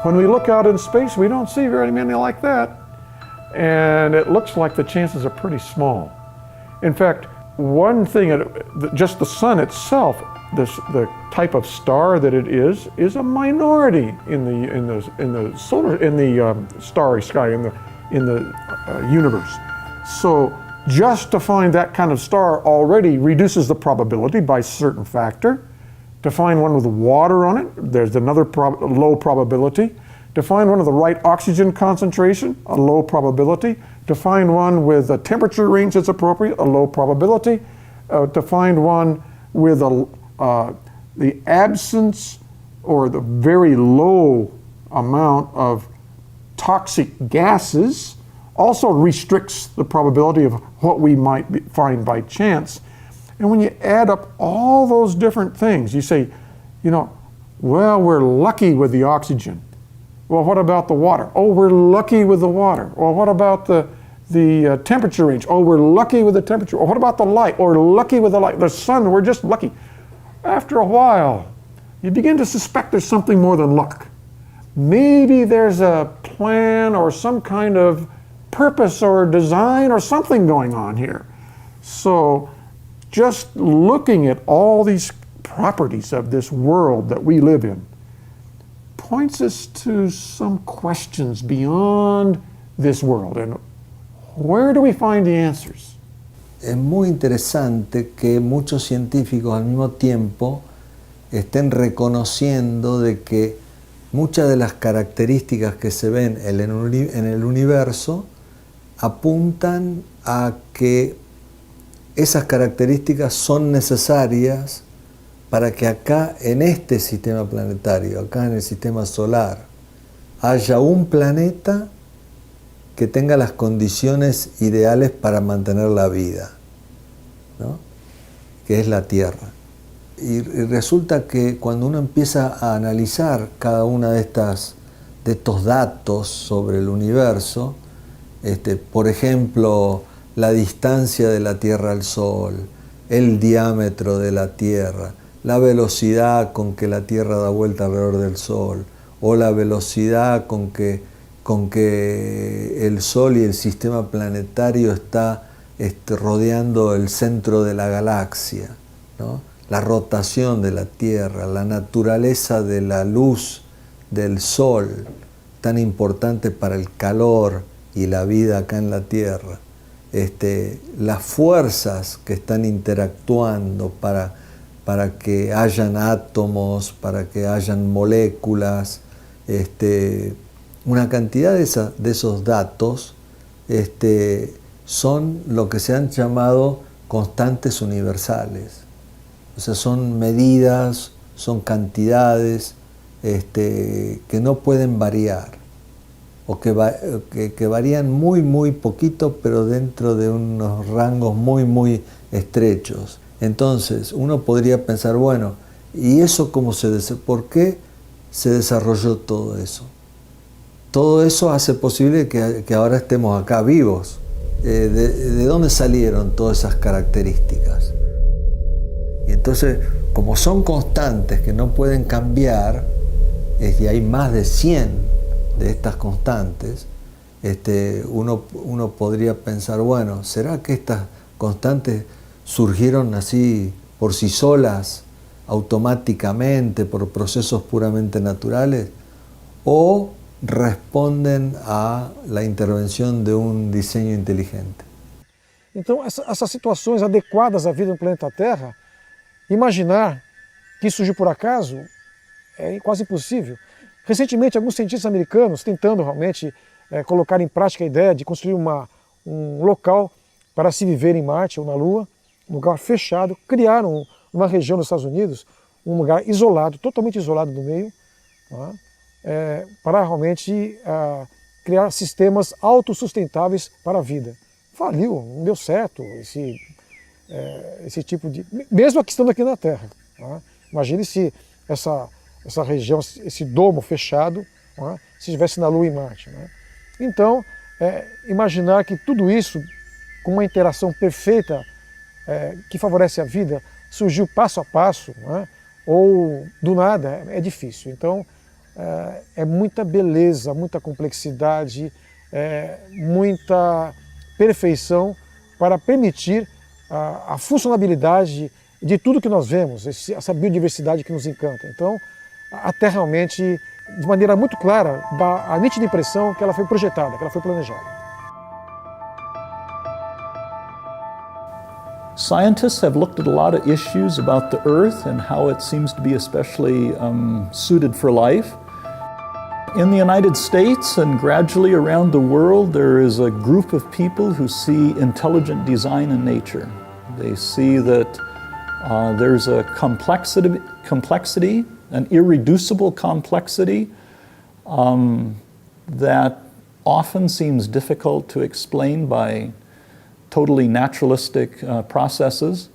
S7: When we look out in space, we don't see very many like that. And it looks like the chances are pretty small. In fact, one thing, just the sun itself, the type of star that it is a minority in the starry sky, in the universe. So just to find that kind of star already reduces the probability by a certain factor. To find one with water on it, there's another low probability. To find one with the right oxygen concentration, a low probability. To find one with a temperature range that's appropriate, a low probability. To find one with the absence or the very low amount of toxic gases also restricts the probability of what we might find by chance. And when you add up all those different things, you say, well, we're lucky with the oxygen. Well, what about the water? Oh, we're lucky with the water. Well, what about the temperature range? Oh, we're lucky with the temperature. Or what about the light? Or lucky with the light. The sun, we're just lucky. After a while, you begin to suspect there's something more than luck. Maybe there's a plan or some kind of purpose or design or something going on here. So just looking at all these properties of this world that we live in points us to some questions beyond this world. And where do we find the answers?
S8: Es muy interesante que muchos científicos al mismo tiempo estén reconociendo de que muchas de las características que se ven en el universo apuntan a que esas características son necesarias para que acá en este sistema planetario, acá en el sistema solar, haya un planeta que tenga las condiciones ideales para mantener la vida, ¿no? Que es la Tierra. Y resulta que cuando uno empieza a analizar cada una de estas estos datos sobre el universo, por ejemplo, la distancia de la Tierra al Sol, el diámetro de la Tierra, la velocidad con que la Tierra da vuelta alrededor del Sol, o la velocidad con que el Sol y el sistema planetario está rodeando el centro de la galaxia, ¿no? La rotación de la Tierra, la naturaleza de la luz del Sol, tan importante para el calor y la vida acá en la Tierra, las fuerzas que están interactuando para que hayan átomos, para que hayan moléculas, una cantidad de esos datos son lo que se han llamado constantes universales. O sea, son medidas, son cantidades que no pueden variar, o que varían muy, muy poquito, pero dentro de unos rangos muy, muy estrechos. Entonces, uno podría pensar, bueno, ¿y eso por qué se desarrolló todo eso? Todo eso hace posible que ahora estemos acá vivos. ¿De dónde salieron todas esas características? Y entonces, como son constantes que no pueden cambiar, y hay más de 100 de estas constantes, uno podría pensar, bueno, ¿será que estas constantes surgieron así por sí solas, automáticamente, por procesos puramente naturales? ¿O responden a la intervenção de um desenho inteligente?
S7: Então, essas situações adequadas à vida no planeta Terra, imaginar que isso surgiu por acaso é quase impossível. Recentemente, alguns cientistas americanos, tentando realmente colocar em prática a ideia de construir um local para se viver em Marte ou na Lua, um lugar fechado, criaram uma região dos Estados Unidos, um lugar isolado, totalmente isolado do meio, tá? Para realmente criar sistemas autossustentáveis para a vida. Faliu, não deu certo esse tipo de... Mesmo aqui estando aqui na Terra. Tá? Imagine se essa região, esse domo fechado, tá? Se estivesse na Lua e Marte. Né? Então, imaginar que tudo isso, com uma interação perfeita que favorece a vida, surgiu passo a passo, né? Ou do nada, é difícil. Então, é muita beleza, muita complexidade, muita perfeição para permitir a funcionalidade de tudo que nós vemos, essa biodiversidade que nos encanta. Então, a Terra realmente, de maneira muito clara, dá a nítida impressão que ela foi projetada, que ela foi planejada.
S9: Scientists have looked at a lot of issues about the Earth and how it seems to be especially suited for life. In the United States and gradually around the world, there is a group of people who see intelligent design in nature. They see that there's a complexity, an irreducible complexity that often seems difficult to explain by totally naturalistic processes.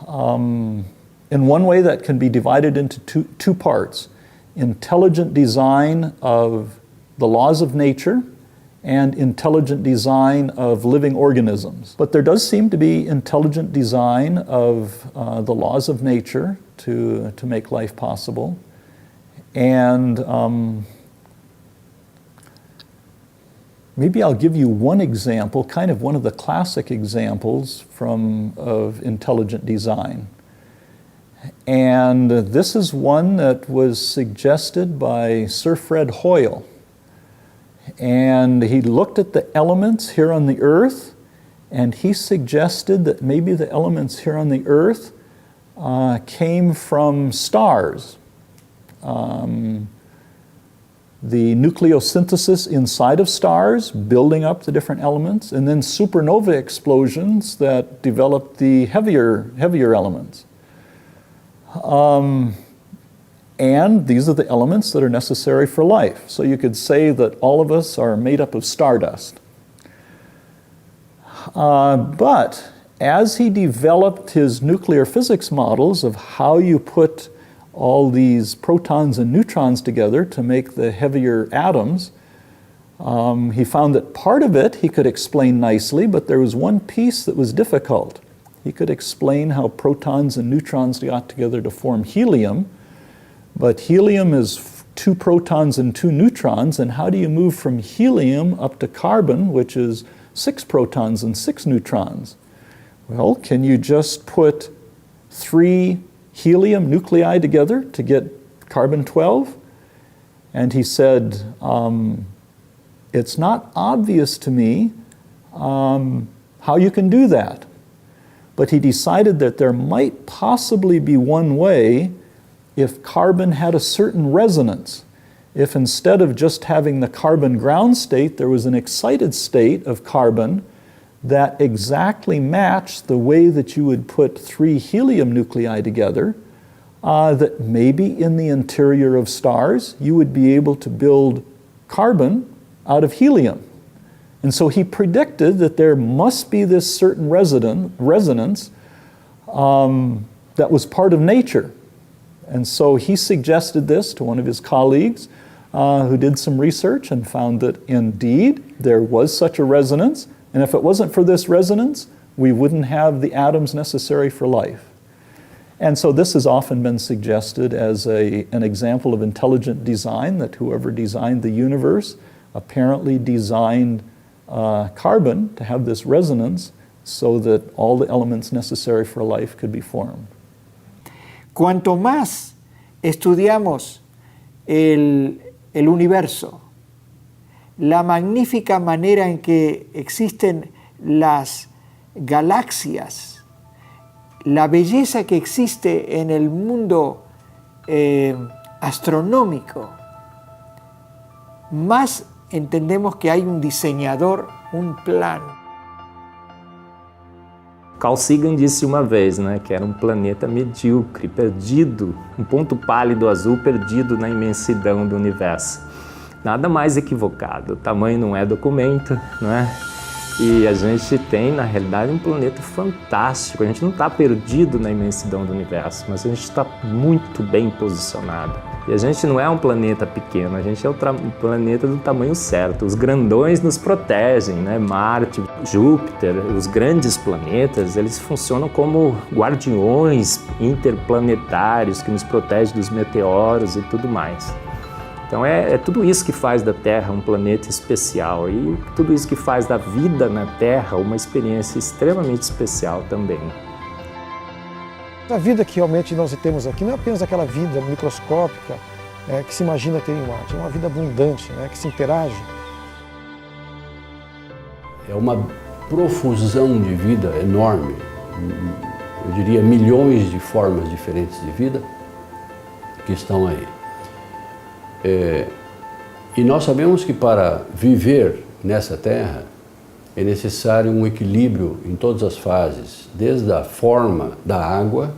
S9: In one way, that can be divided into two parts: intelligent design of the laws of nature and intelligent design of living organisms. But there does seem to be intelligent design of the laws of nature to make life possible. And maybe I'll give you one example, kind of one of the classic examples of intelligent design. And this is one that was suggested by Sir Fred Hoyle. And he looked at the elements here on the Earth, and he suggested that maybe the elements here on the Earth came from stars. The nucleosynthesis inside of stars, building up the different elements, and then supernova explosions that developed the heavier elements. And these are the elements that are necessary for life. So you could say that all of us are made up of stardust. But as he developed his nuclear physics models of how you put all these protons and neutrons together to make the heavier atoms. He found that part of it he could explain nicely, but there was one piece that was difficult. He could explain how protons and neutrons got together to form helium, but helium is 2 protons and 2 neutrons, and how do you move from helium up to carbon, which is 6 protons and 6 neutrons? Well, can you just put 3 helium nuclei together to get carbon-12? And he said, it's not obvious to me how you can do that. But he decided that there might possibly be one way if carbon had a certain resonance. If instead of just having the carbon ground state, there was an excited state of carbon that exactly matched the way that you would put 3 helium nuclei together, that maybe in the interior of stars, you would be able to build carbon out of helium. And so he predicted that there must be this certain resonance that was part of nature. And so he suggested this to one of his colleagues who did some research and found that indeed there was such a resonance. And if it wasn't for this resonance, we wouldn't have the atoms necessary for life. And so this has often been suggested as an example of intelligent design, that whoever designed the universe apparently designed carbon to have this resonance so that all the elements necessary for life could be formed.
S10: Cuanto más estudiamos el universo, la magnífica manera en que existen las galaxias, la belleza que existe en el mundo astronómico, más entendemos que hay un diseñador, un plan.
S11: Carl Sagan disse uma vez, né, que era um planeta medíocre, perdido, um ponto pálido azul perdido na imensidão do universo. Nada mais equivocado, o tamanho não é documento, não é? E a gente tem, na realidade, um planeta fantástico. A gente não está perdido na imensidão do universo, mas a gente está muito bem posicionado. E a gente não é um planeta pequeno, a gente é um planeta do tamanho certo. Os grandões nos protegem, né? Marte, Júpiter, os grandes planetas, eles funcionam como guardiões interplanetários que nos protegem dos meteoros e tudo mais. Então é tudo isso que faz da Terra um planeta especial e tudo isso que faz da vida na Terra uma experiência extremamente especial também.
S12: A vida que realmente nós temos aqui não é apenas aquela vida microscópica que se imagina ter em Marte, é uma vida abundante, que se interage.
S4: É uma profusão de vida enorme, eu diria milhões de formas diferentes de vida que estão aí. E nós sabemos que para viver nessa Terra é necessário um equilíbrio em todas as fases, desde a forma da água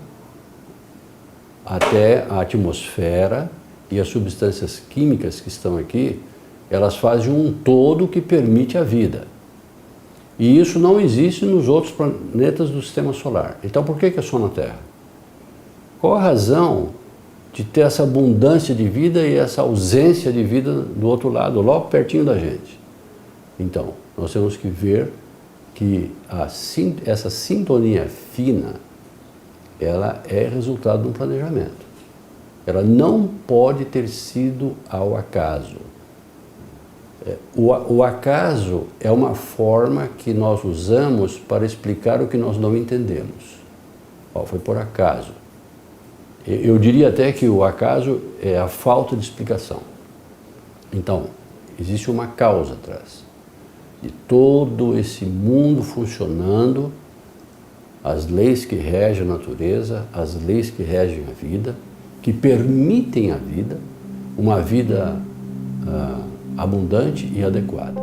S4: até a atmosfera e as substâncias químicas que estão aqui, elas fazem um todo que permite a vida. E isso não existe nos outros planetas do Sistema Solar. Então por que é só na Terra? Qual a razão de ter essa abundância de vida e essa ausência de vida do outro lado, logo pertinho da gente? Então, nós temos que ver que essa sintonia fina, ela é resultado de um planejamento. Ela não pode ter sido ao acaso. O acaso é uma forma que nós usamos para explicar o que nós não entendemos. Foi por acaso. Eu diria até que o acaso é a falta de explicação. Então, existe uma causa atrás de todo esse mundo funcionando, as leis que regem a natureza, as leis que regem a vida, que permitem a vida, uma vida abundante e adequada.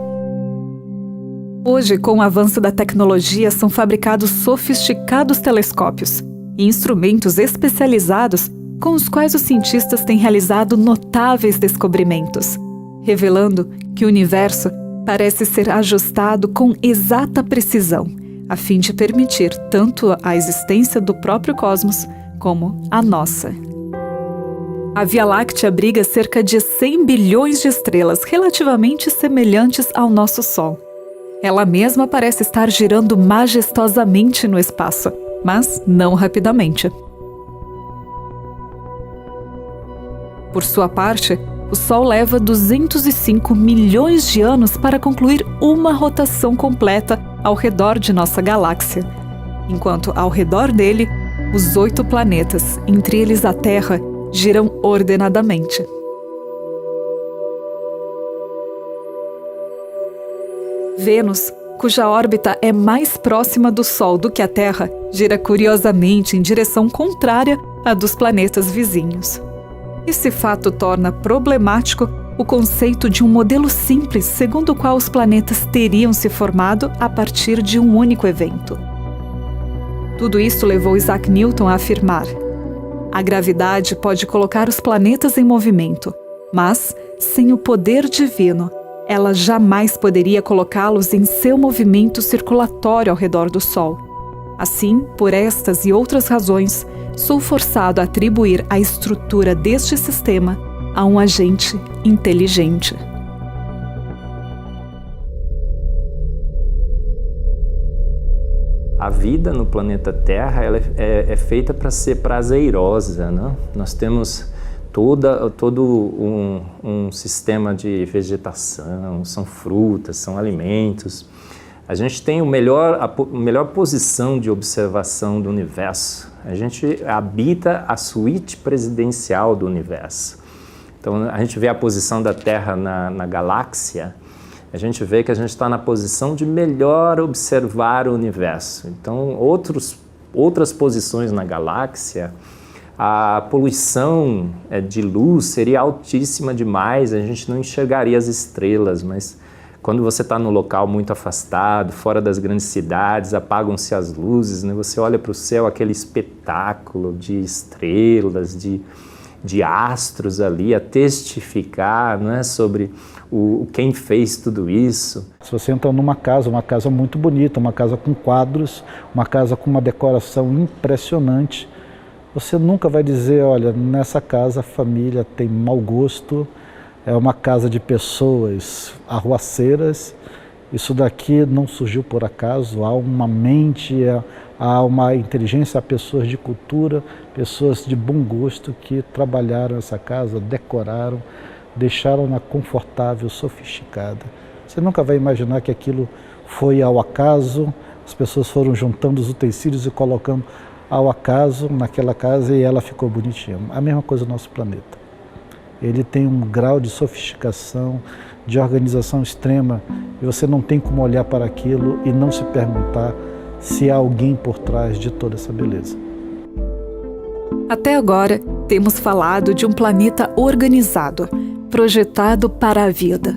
S6: Hoje, com o avanço da tecnologia, são fabricados sofisticados telescópios e instrumentos especializados com os quais os cientistas têm realizado notáveis descobrimentos, revelando que o universo parece ser ajustado com exata precisão, a fim de permitir tanto a existência do próprio cosmos como a nossa. A Via Láctea abriga cerca de 100 bilhões de estrelas, relativamente semelhantes ao nosso Sol. Ela mesma parece estar girando majestosamente no espaço, mas não rapidamente. Por sua parte, o Sol leva 205 milhões de anos para concluir uma rotação completa ao redor de nossa galáxia, enquanto ao redor dele, os 8 planetas, entre eles a Terra, giram ordenadamente. Vênus, cuja órbita é mais próxima do Sol do que a Terra, gira curiosamente em direção contrária à dos planetas vizinhos. Esse fato torna problemático o conceito de um modelo simples segundo o qual os planetas teriam se formado a partir de um único evento. Tudo isso levou Isaac Newton a afirmar: a gravidade pode colocar os planetas em movimento, mas, sem o poder divino, ela jamais poderia colocá-los em seu movimento circulatório ao redor do Sol. Assim, por estas e outras razões, sou forçado a atribuir a estrutura deste sistema a um agente inteligente.
S11: A vida no planeta Terra ela é feita para ser prazerosa, né? Nós temos todo um sistema de vegetação, são frutas, são alimentos. A gente tem a melhor posição de observação do universo. A gente habita a suíte presidencial do universo. Então, a gente vê a posição da Terra na galáxia, a gente vê que a gente está na posição de melhor observar o universo. Então, outras posições na galáxia, a poluição de luz seria altíssima demais, a gente não enxergaria as estrelas, mas quando você está num local muito afastado, fora das grandes cidades, apagam-se as luzes, né? Você olha para o céu, aquele espetáculo de estrelas, de astros ali, a testificar, né, sobre quem fez tudo isso.
S13: Se você entra numa casa muito bonita, uma casa com quadros, uma casa com uma decoração impressionante, você nunca vai dizer, olha, nessa casa a família tem mau gosto, é uma casa de pessoas arruaceiras, isso daqui não surgiu por acaso, há uma mente, há uma inteligência, há pessoas de cultura, pessoas de bom gosto que trabalharam essa casa, decoraram, deixaram-na confortável, sofisticada. Você nunca vai imaginar que aquilo foi ao acaso, as pessoas foram juntando os utensílios e colocando ao acaso naquela casa e ela ficou bonitinha. A mesma coisa no nosso planeta. Ele tem um grau de sofisticação, de organização extrema, e você não tem como olhar para aquilo e não se perguntar se há alguém por trás de toda essa beleza.
S6: Até agora, temos falado de um planeta organizado, projetado para a vida.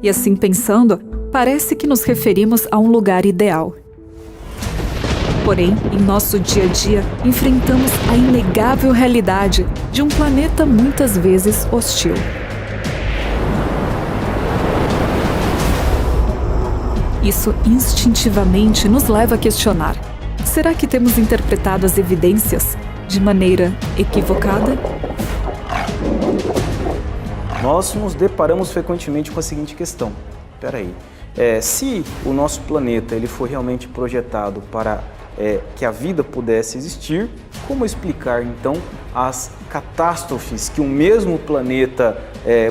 S6: E assim pensando, parece que nos referimos a um lugar ideal. Porém, em nosso dia a dia, enfrentamos a inegável realidade de um planeta muitas vezes hostil. Isso instintivamente nos leva a questionar: será que temos interpretado as evidências de maneira equivocada?
S14: Nós nos deparamos frequentemente com a seguinte questão: peraí, se o nosso planeta ele foi realmente projetado para que a vida pudesse existir, como explicar então as catástrofes que o mesmo planeta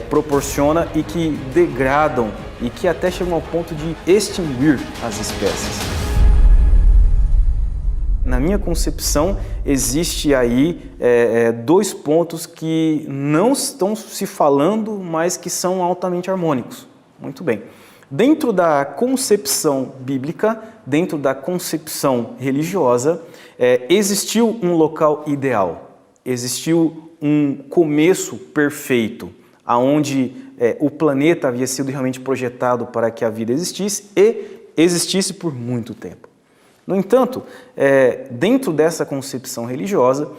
S14: proporciona e que degradam e que até chegam ao ponto de extinguir as espécies? Na minha concepção, existe aí dois pontos que não estão se falando, mas que são altamente harmônicos. Muito bem. Dentro da concepção bíblica, dentro da concepção religiosa, existiu um local ideal, existiu um começo perfeito, aonde o planeta havia sido realmente projetado para que a vida existisse e existisse por muito tempo. No entanto, dentro dessa concepção religiosa,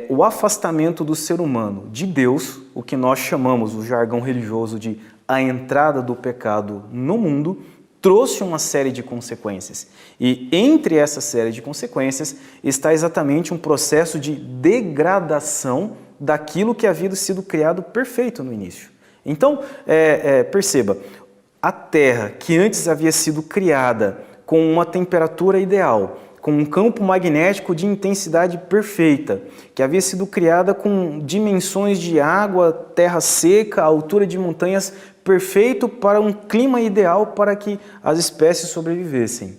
S14: o afastamento do ser humano de Deus, o que nós chamamos, o jargão religioso, de a entrada do pecado no mundo, trouxe uma série de consequências. E entre essa série de consequências está exatamente um processo de degradação daquilo que havia sido criado perfeito no início. Então, perceba, a Terra, que antes havia sido criada com uma temperatura ideal, com um campo magnético de intensidade perfeita, que havia sido criada com dimensões de água, terra seca, altura de montanhas perfeito para um clima ideal para que as espécies sobrevivessem.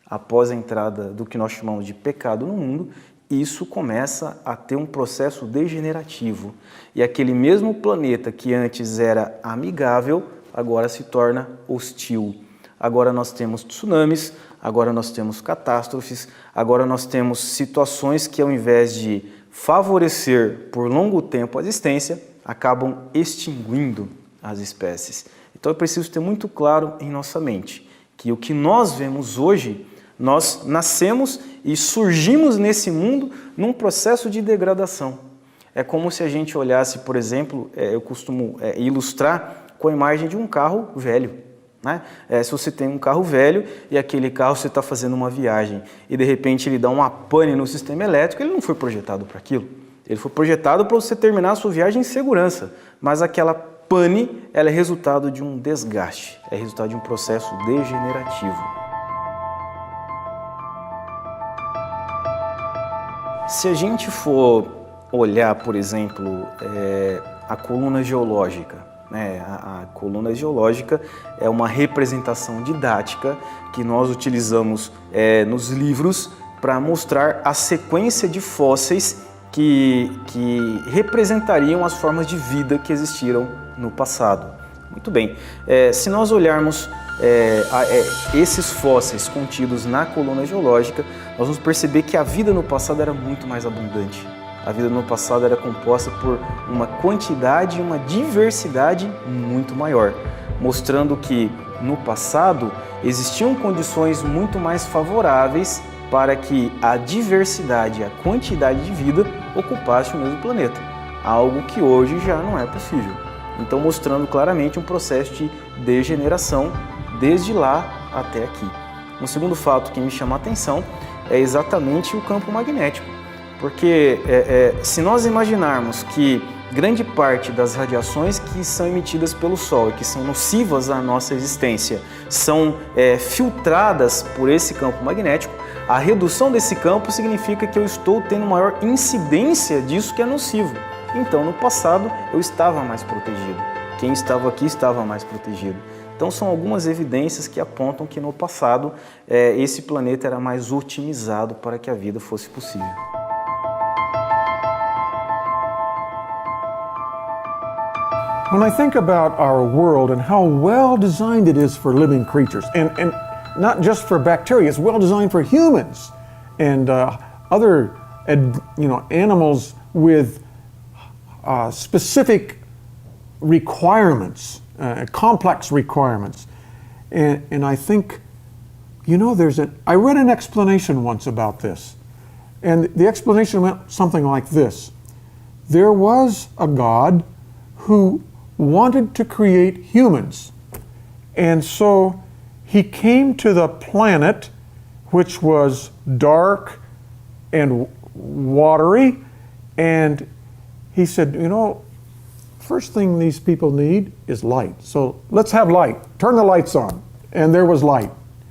S14: Após a entrada do que nós chamamos de pecado no mundo, isso começa a ter um processo degenerativo. E aquele mesmo planeta que antes era amigável, agora se torna hostil. Agora nós temos tsunamis, agora nós temos catástrofes, agora nós temos situações que, ao invés de favorecer por longo tempo a existência, acabam extinguindo as espécies. Então é preciso ter muito claro em nossa mente que o que nós vemos hoje, nós nascemos e surgimos nesse mundo num processo de degradação. É como se a gente olhasse, por exemplo, eu costumo ilustrar com a imagem de um carro velho. Né? Se você tem um carro velho e aquele carro você está fazendo uma viagem e de repente ele dá uma pane no sistema elétrico, ele não foi projetado para aquilo. Ele foi projetado para você terminar a sua viagem em segurança, mas aquela pane ela é resultado de um desgaste, é resultado de um processo degenerativo. Se a gente for olhar, por exemplo, a coluna geológica, a coluna geológica é uma representação didática que nós utilizamos nos livros para mostrar a sequência de fósseis que representariam as formas de vida que existiram no passado. Muito bem, se nós olharmos esses fósseis contidos na coluna geológica, nós vamos perceber que a vida no passado era muito mais abundante. A vida no passado era composta por uma quantidade e uma diversidade muito maior, mostrando que no passado existiam condições muito mais favoráveis para que a diversidade e a quantidade de vida ocupasse o mesmo planeta, algo que hoje já não é possível. Então mostrando claramente um processo de degeneração desde lá até aqui. Um segundo fato que me chama a atenção é exatamente o campo magnético. Porque se nós imaginarmos que grande parte das radiações que são emitidas pelo Sol e que são nocivas à nossa existência são filtradas por esse campo magnético, a redução desse campo significa que eu estou tendo maior incidência disso que é nocivo. Então, no passado, eu estava mais protegido. Quem estava aqui estava mais protegido. Então, são algumas evidências que apontam que no passado esse planeta era mais otimizado para que a vida fosse possível.
S7: When I think about our world and how well designed it is for living creatures, and not just for bacteria, it's well designed for humans and other animals with specific requirements, complex requirements. And I think, I read an explanation once about this, and the explanation went something like this. There was a God who wanted to create humans. And so he came to the planet, which was dark and watery, and he said, first thing these people need is light. So let's have light. Turn the lights on. And there was light.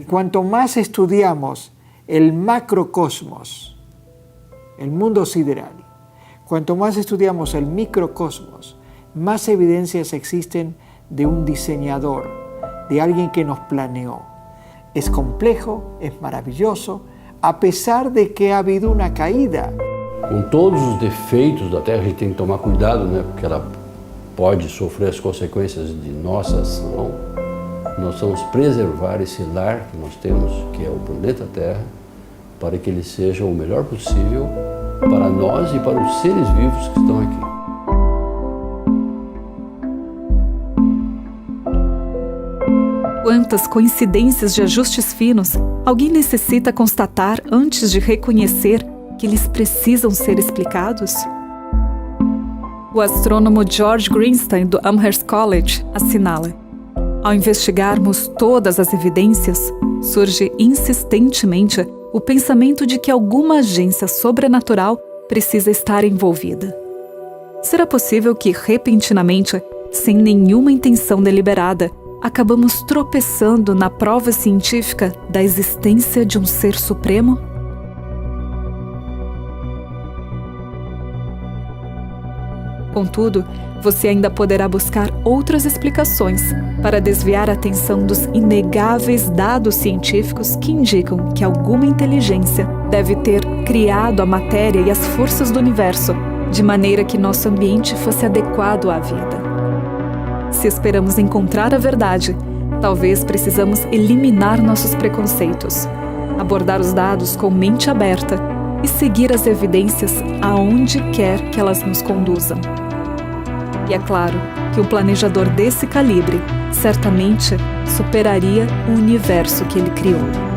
S10: Cuanto más estudiamos el macrocosmos, el mundo sideral, cuanto más estudiamos el microcosmos, más evidencias existen de un diseñador, de alguien que nos planeó. Es complejo, es maravilloso, a pesar de que ha habido una caída.
S4: Com todos os defeitos da Terra, a gente tem que tomar cuidado, porque ela pode sofrer as consequências de nossa ação. Nós vamos preservar esse lar que nós temos, que é o planeta Terra, para que ele seja o melhor possível para nós e para os seres vivos que estão aqui.
S6: Quantas coincidências de ajustes finos alguém necessita constatar antes de reconhecer que eles precisam ser explicados? O astrônomo George Greenstein, do Amherst College, assinala: ao investigarmos todas as evidências, surge insistentemente o pensamento de que alguma agência sobrenatural precisa estar envolvida. será possível que, repentinamente, sem nenhuma intenção deliberada, acabamos tropeçando na prova científica da existência de um ser supremo? Contudo, você ainda poderá buscar outras explicações para desviar a atenção dos inegáveis dados científicos que indicam que alguma inteligência deve ter criado a matéria e as forças do universo de maneira que nosso ambiente fosse adequado à vida. Se esperamos encontrar a verdade, talvez precisamos eliminar nossos preconceitos, abordar os dados com mente aberta e seguir as evidências aonde quer que elas nos conduzam. E é claro que um planejador desse calibre certamente superaria o universo que ele criou.